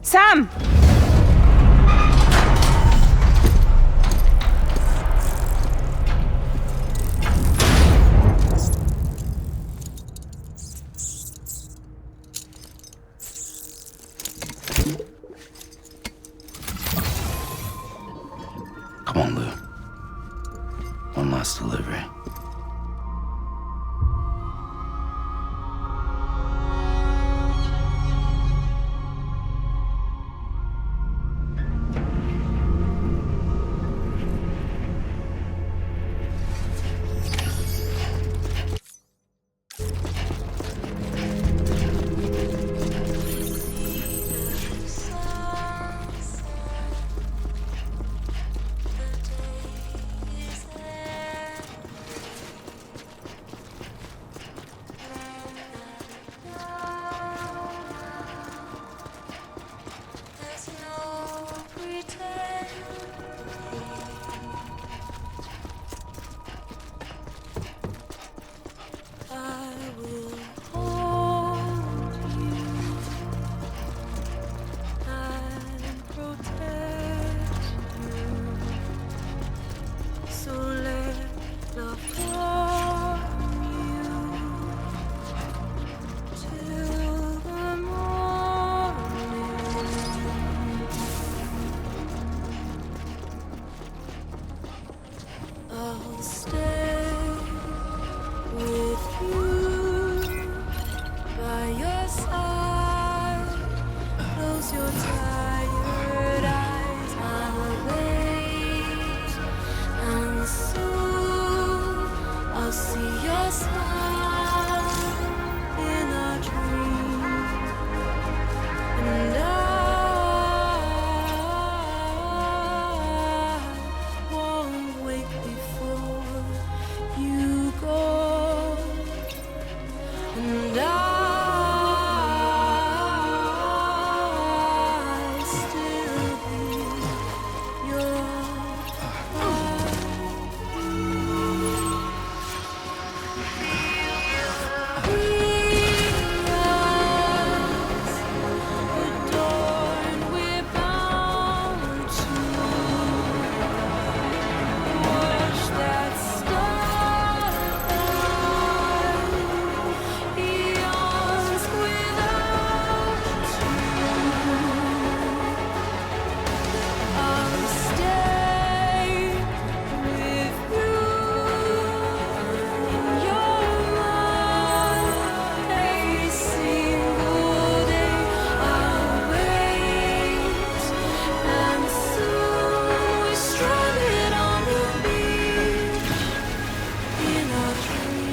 Sam! Come on, Lou. One last delivery. stay with you by your side. Close your tired eyes. I'll wait, and soon I'll see your smile in a dream, and I won't wait before you go, and I still be your adorned, we're bound to watch that starlight yawns without you. I'll stay with you in your mind every single day. I'll wait, and soon we're stranded on the beach in our dreams.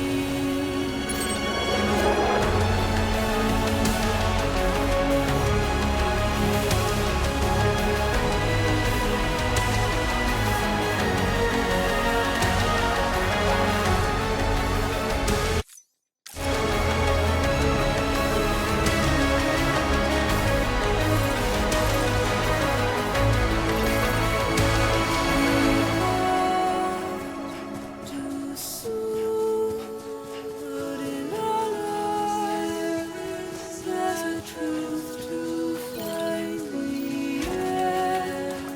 Too soon, but in our lives there's a truth to find the end.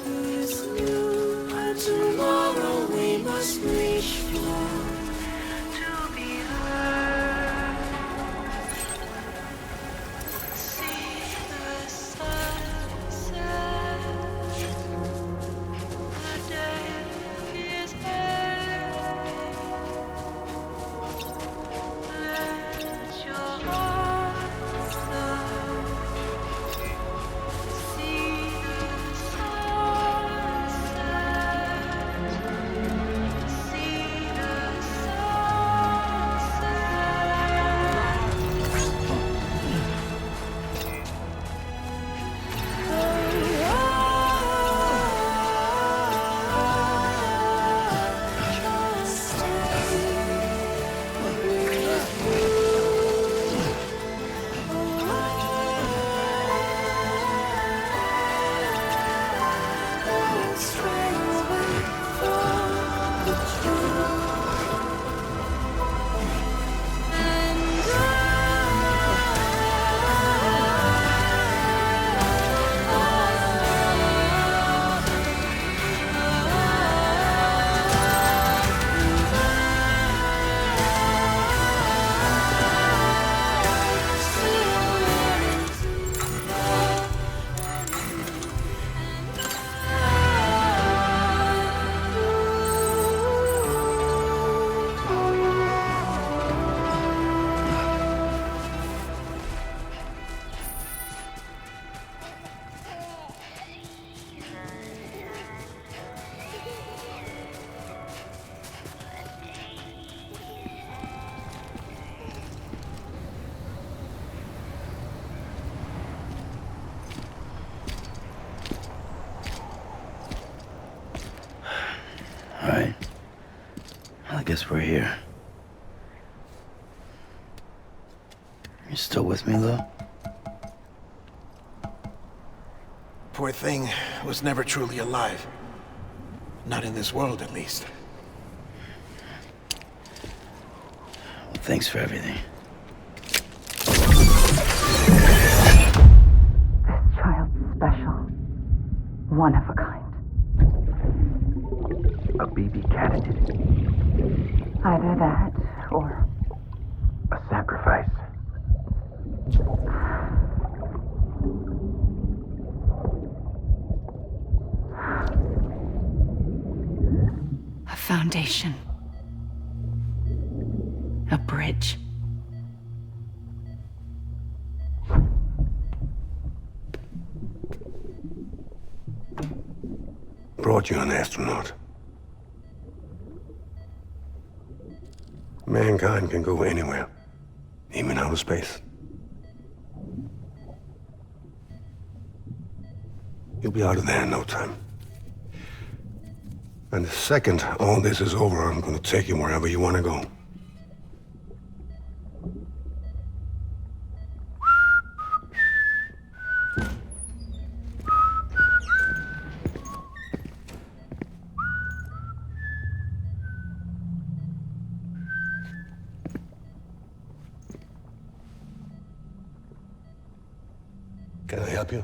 This new and tomorrow we must reach for to be heard. See the sunset. The day is here. Let your heart start. See the sunset. See the All right. Well, I guess we're here. You still with me, Lou? Poor thing was never truly alive. Not in this world, at least. Well, thanks for everything. This child's special. One of a kind. A BB candidate. Either that, or A sacrifice. a foundation. A bridge. Brought you an astronaut. Mankind can go anywhere, even outer space. You'll be out of there in no time. And the second all this is over, I'm gonna take you wherever you wanna go. Can I help you?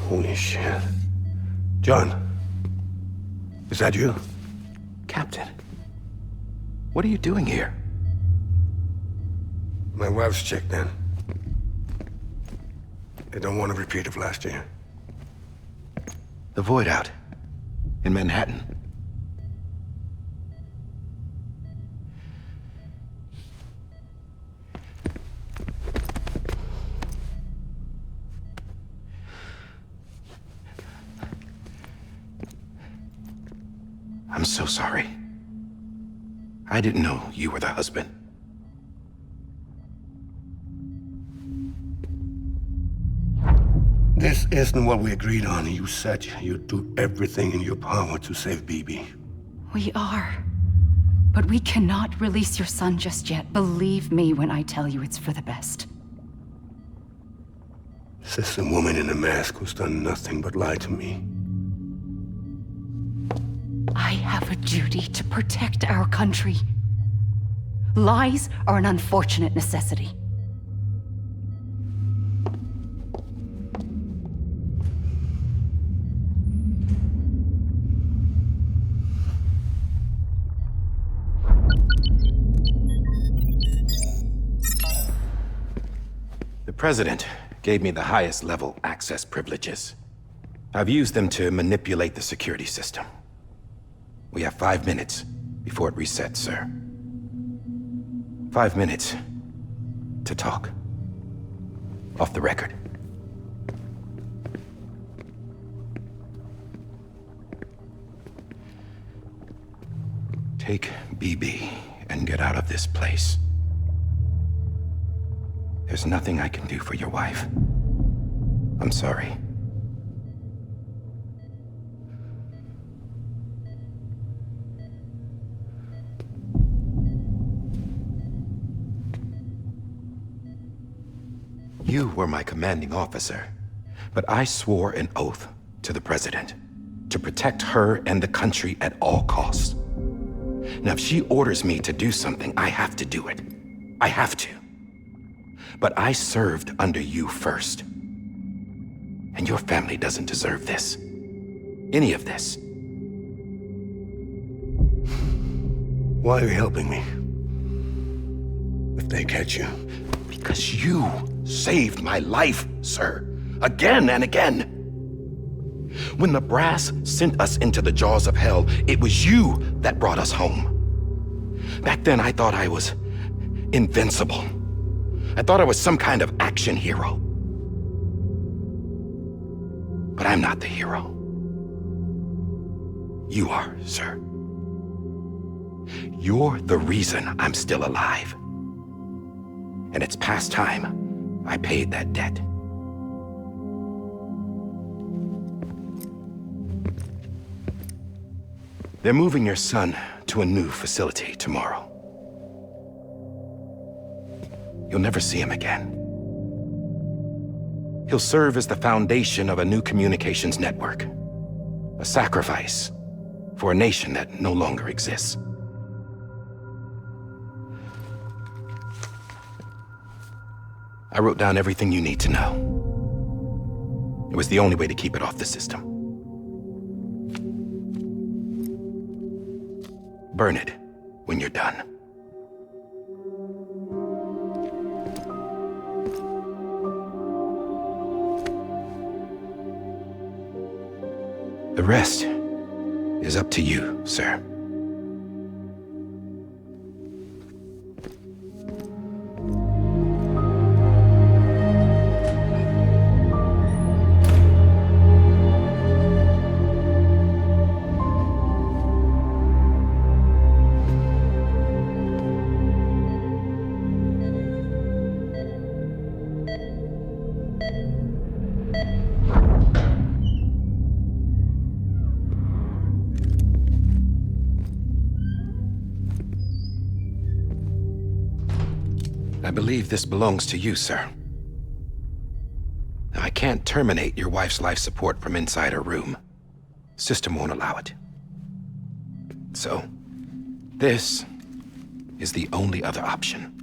Holy shit. John, is that you? Captain, what are you doing here? My wife's checked in. They don't want a repeat of last year. The Void out in Manhattan. I'm so sorry. I didn't know you were the husband. This isn't what we agreed on. You said you'd do everything in your power to save BB. We are. But we cannot release your son just yet. Believe me when I tell you it's for the best. This is a woman in a mask who's done nothing but lie to me. I have a duty to protect our country. Lies are an unfortunate necessity. The President gave me the highest level access privileges. I've used them to manipulate the security system. We have 5 minutes before it resets, sir. 5 minutes to talk. Off the record. Take BB and get out of this place. There's nothing I can do for your wife. I'm sorry. You were my commanding officer, but I swore an oath to the President to protect her and the country at all costs. Now, if she orders me to do something, I have to do it. I have to. But I served under you first. And your family doesn't deserve this. Any of this. Why are you helping me? If they catch you. Because you saved my life, sir. Again and again. When the brass sent us into the jaws of hell, it was you that brought us home. Back then, I thought I was invincible. I thought I was some kind of action hero. But I'm not the hero. You are, sir. You're the reason I'm still alive. And it's past time I paid that debt. They're moving your son to a new facility tomorrow. You'll never see him again. He'll serve as the foundation of a new communications network. A sacrifice for a nation that no longer exists. I wrote down everything you need to know. It was the only way to keep it off the system. Burn it when you're done. The rest is up to you, sir. I believe this belongs to you, sir. Now, I can't terminate your wife's life support from inside her room. System won't allow it. So, this is the only other option.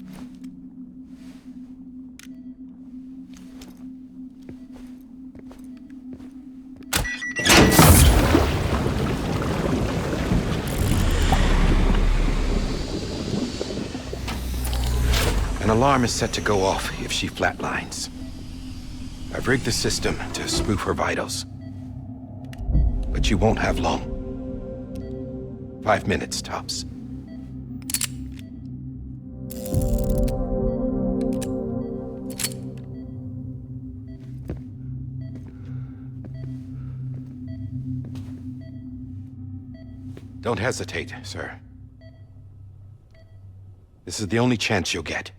An alarm is set to go off if she flatlines. I've rigged the system to spoof her vitals. But you won't have long. 5 minutes, tops. Don't hesitate, sir. This is the only chance you'll get.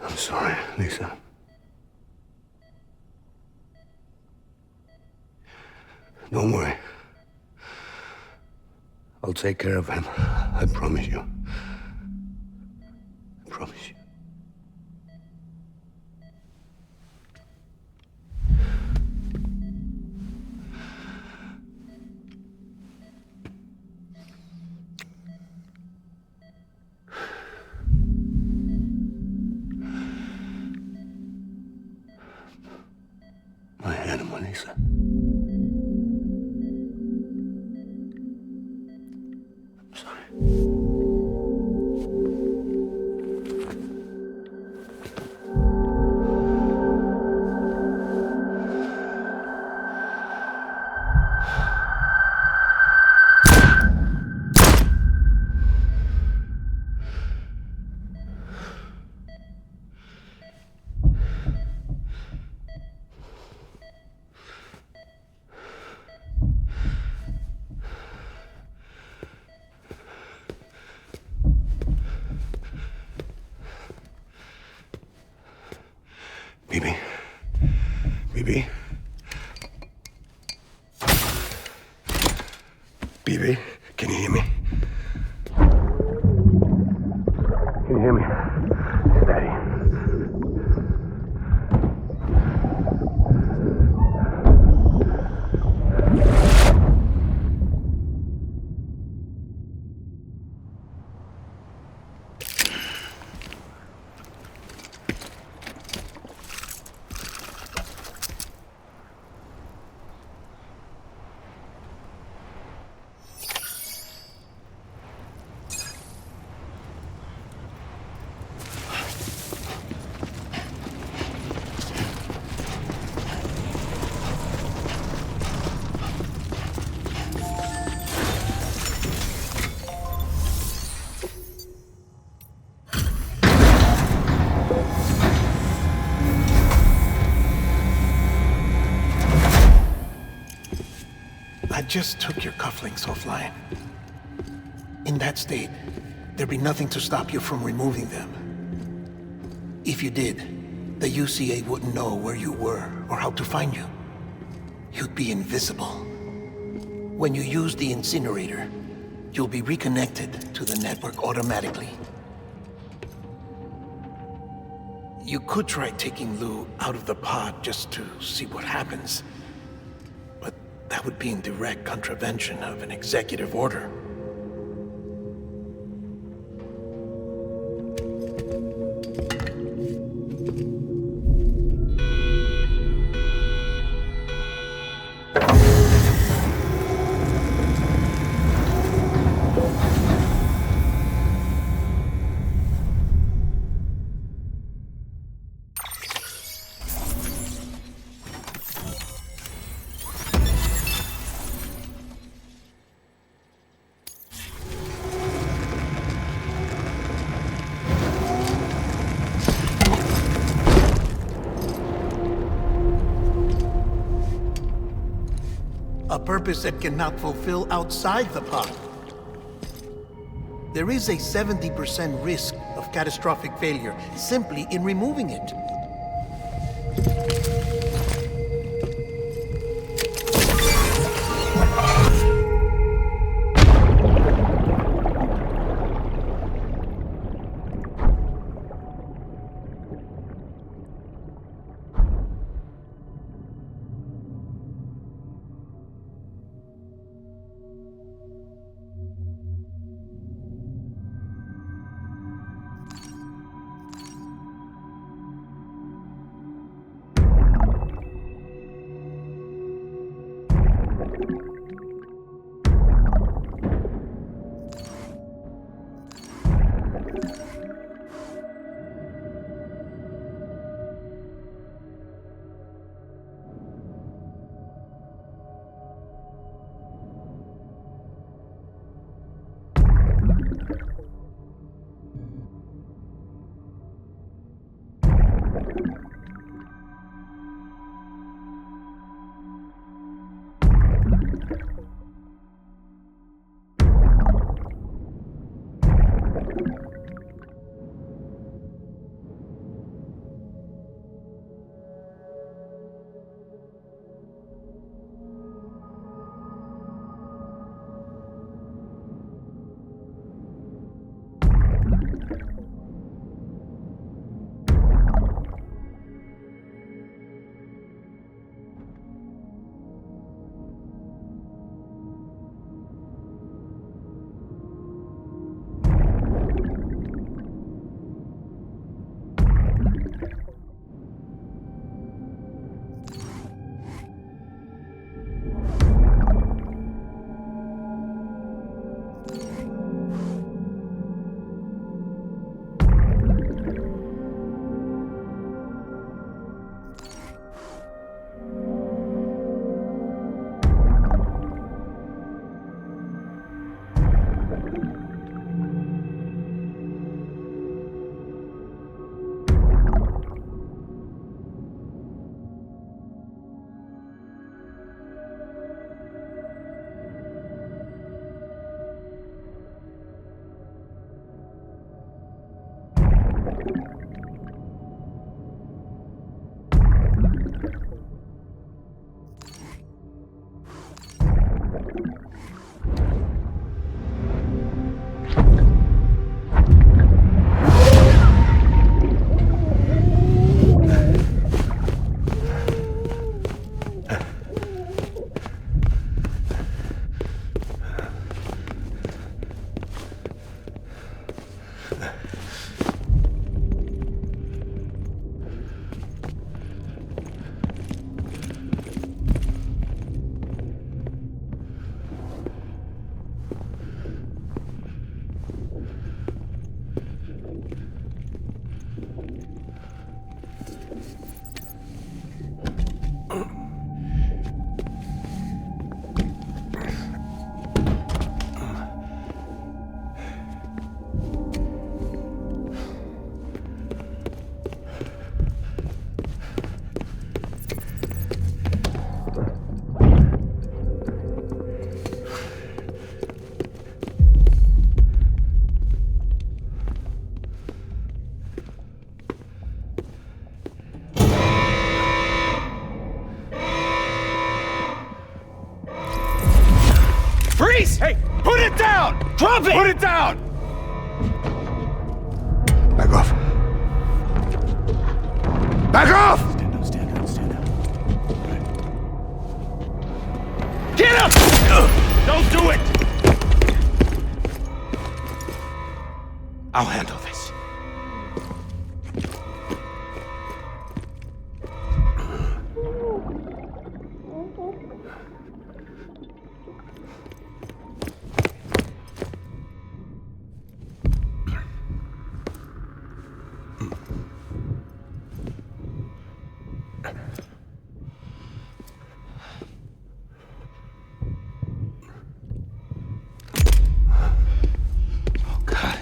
I'm sorry, Lisa. Don't worry. I'll take care of him. I promise you. I promise you. My animal, Lisa. I'm sorry. Bibi. Bibi. Bibi, can you hear me? Can you hear me? It's Daddy. just took your cufflinks offline. In that state, there'd be nothing to stop you from removing them. If you did, the UCA wouldn't know where you were or how to find you. You'd be invisible. When you use the incinerator, you'll be reconnected to the network automatically. You could try taking Lou out of the pod just to see what happens. But that would be in direct contravention of an executive order. A purpose that cannot fulfill outside the pod. There is a 70% risk of catastrophic failure simply in removing it. Drop it! Put it down! Back off. Back off! Stand up. Get up! Don't do it! I'll handle this. Oh, God.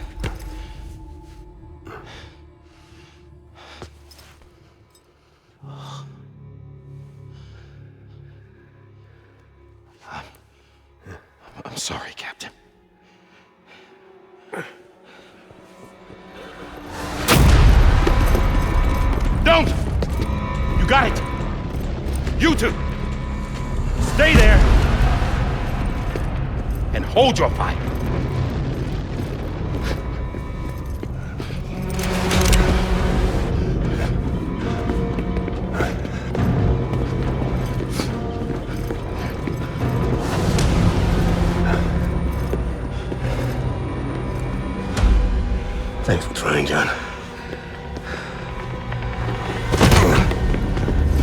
I'm sorry, Captain. Don't! You got it! You two! Stay there! And hold your fire! Thanks for trying, John.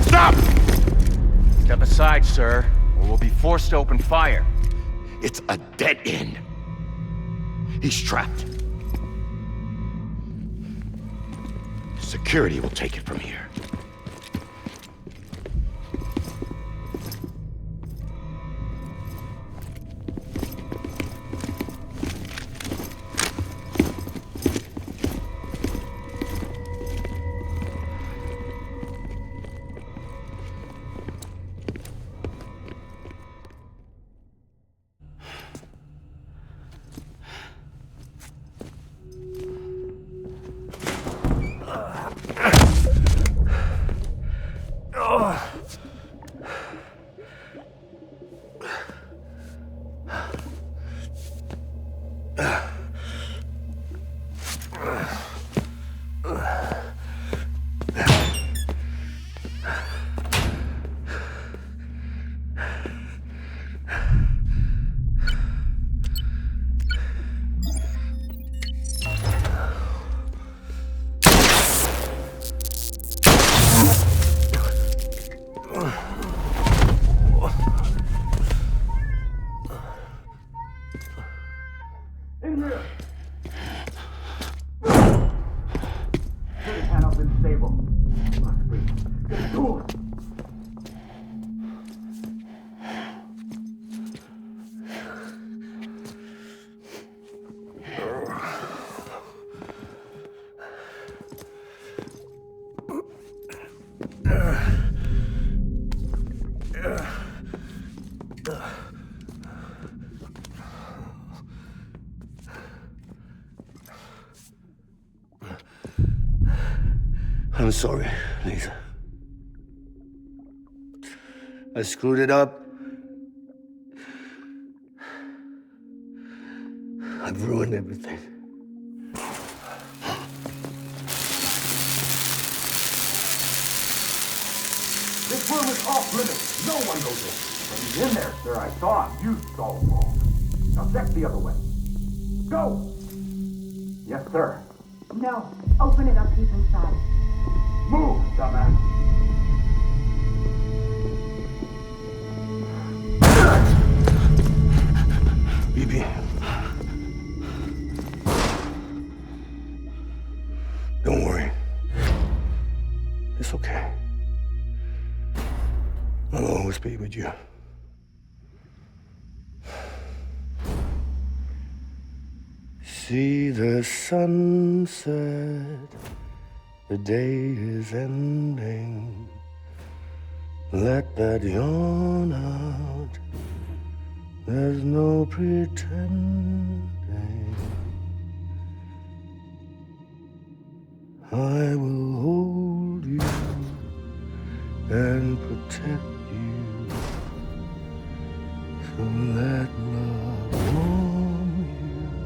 Stop! Step aside, sir, or we'll be forced to open fire. It's a dead end. He's trapped. Security will take it from here. I'm sorry, Lisa. I screwed it up. I've ruined everything. This room is off limits. No one goes in. When he's in there, sir, I saw him. You saw him all. Now check the other way. Go! Yes, sir. No. Open it up deep inside. Move, dumbass. BB. Don't worry. It's okay. I'll always be with you. See the sunset, the day is ending. Let that yawn out, there's no pretending. I will hold you and protect you, so let love warm you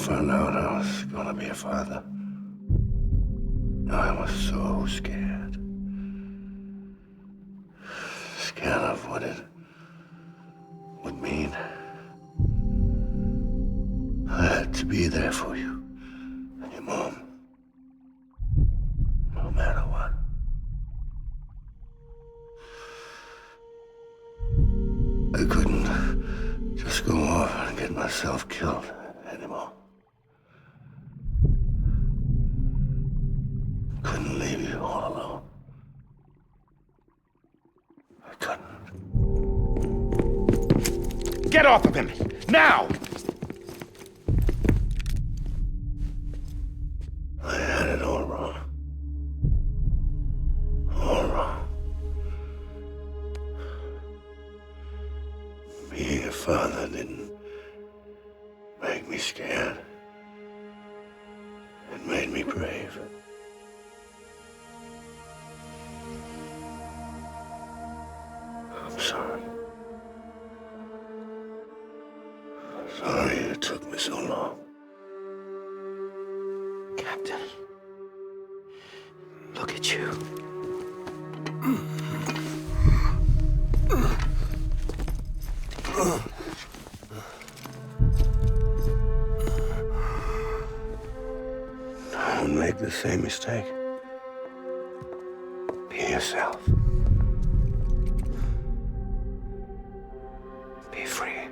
found out I was gonna be a father, I was so scared. Scared of what it would mean. I had to be there for you and your mom, no matter what. I couldn't just go off and get myself killed anymore. Couldn't leave you all alone. I couldn't. Get off of him! Now! I had it all wrong. All wrong. Being a father didn't make me scared. It made me brave. I'm sorry. Sorry it took me so long. Captain, look at you. Don't make the same mistake. Be yourself. Be free.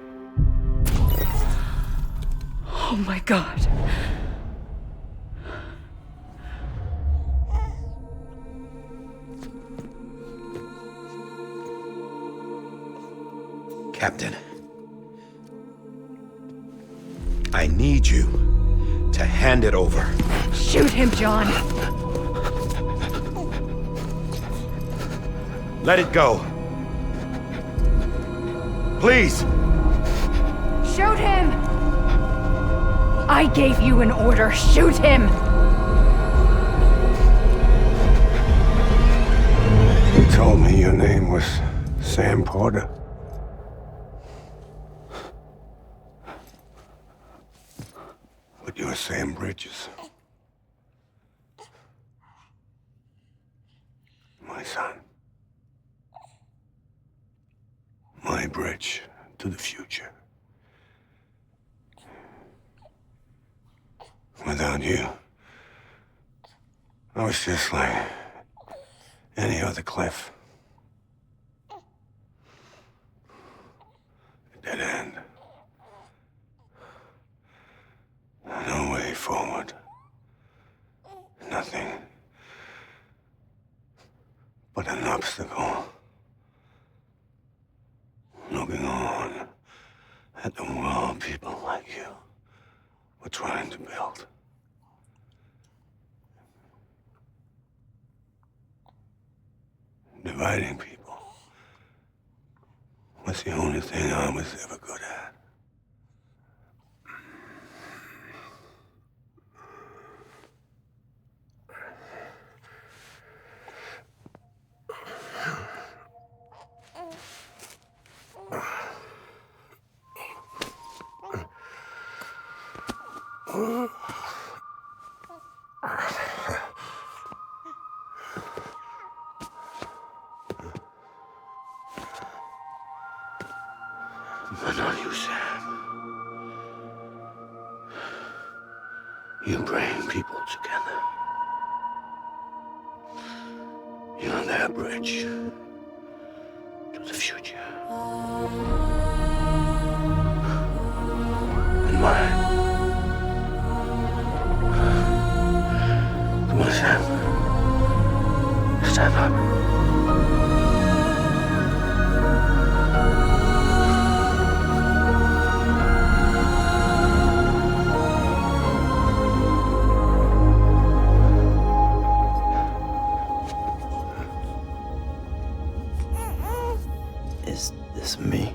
Oh my God. Captain, I need you to hand it over. Shoot him, John. Let it go. Please. Shoot him! I gave you an order. Shoot him! You told me your name was Sam Porter. But you're Sam Bridges. My son. My bridge to the future. Without you, I was just like any other Cliff. A dead end. No way forward. Nothing but an obstacle. Looking on at the world people like you were trying to build. Dividing people was the only thing I was ever good at. But not you, Sam. You bring people together. You're their bridge to the future. And mine. Come on, Sam. Stand up. Is this me?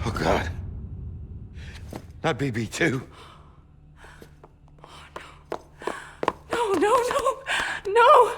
Oh, God. Not BB2. No, no, no, no!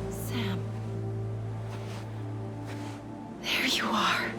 Sam. There you are.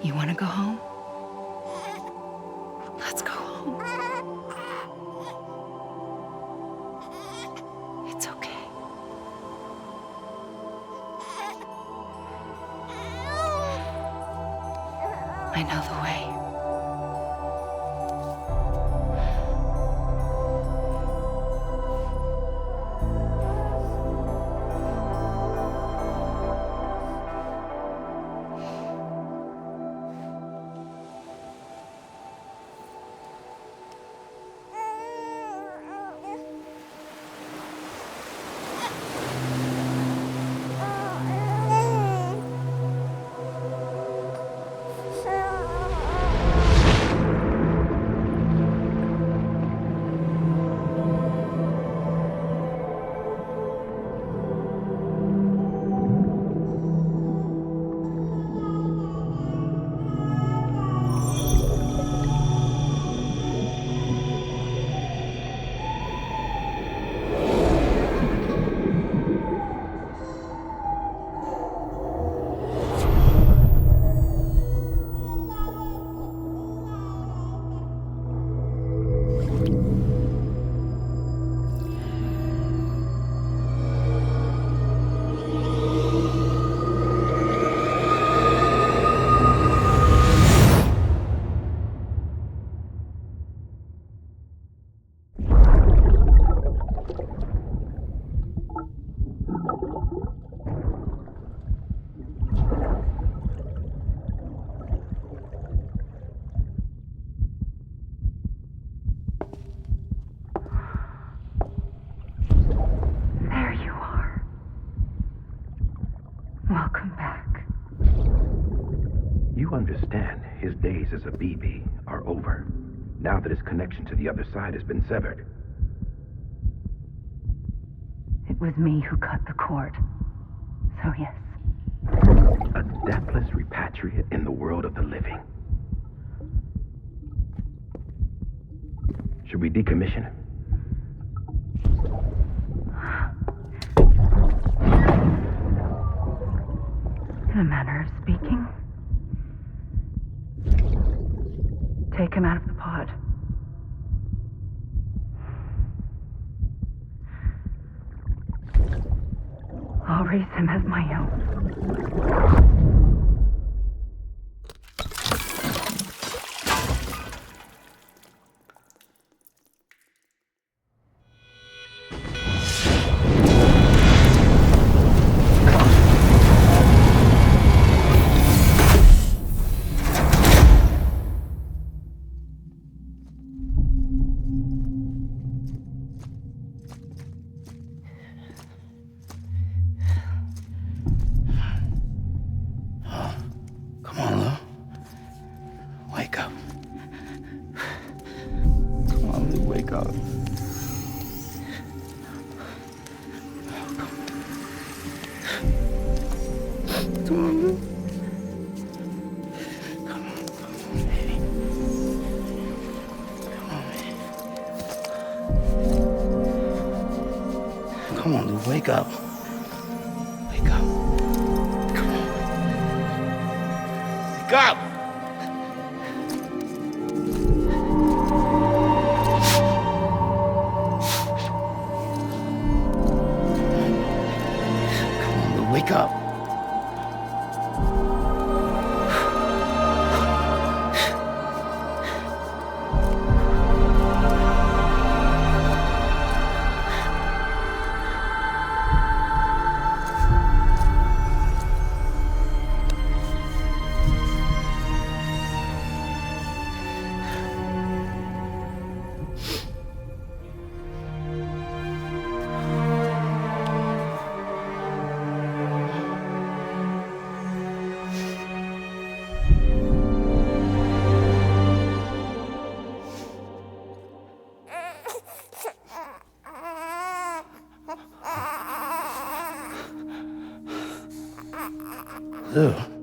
You want to go home? Let's go home. It's okay. I know the way. Welcome back. You understand his days as a BB are over, now that his connection to the other side has been severed. It was me who cut the cord. So yes. A deathless repatriate in the world of the living. Should we decommission him? a manner of speaking. Take him out of the pod. I'll raise him as my own. Come on, Lou. Wake up. Come on, Lou, wake up. Come on, Lou. Come on, baby. Come on, baby. Come on, Lou, wake up. Wake up. Come on. Wake up! Come on, Lou, wake up. Lou.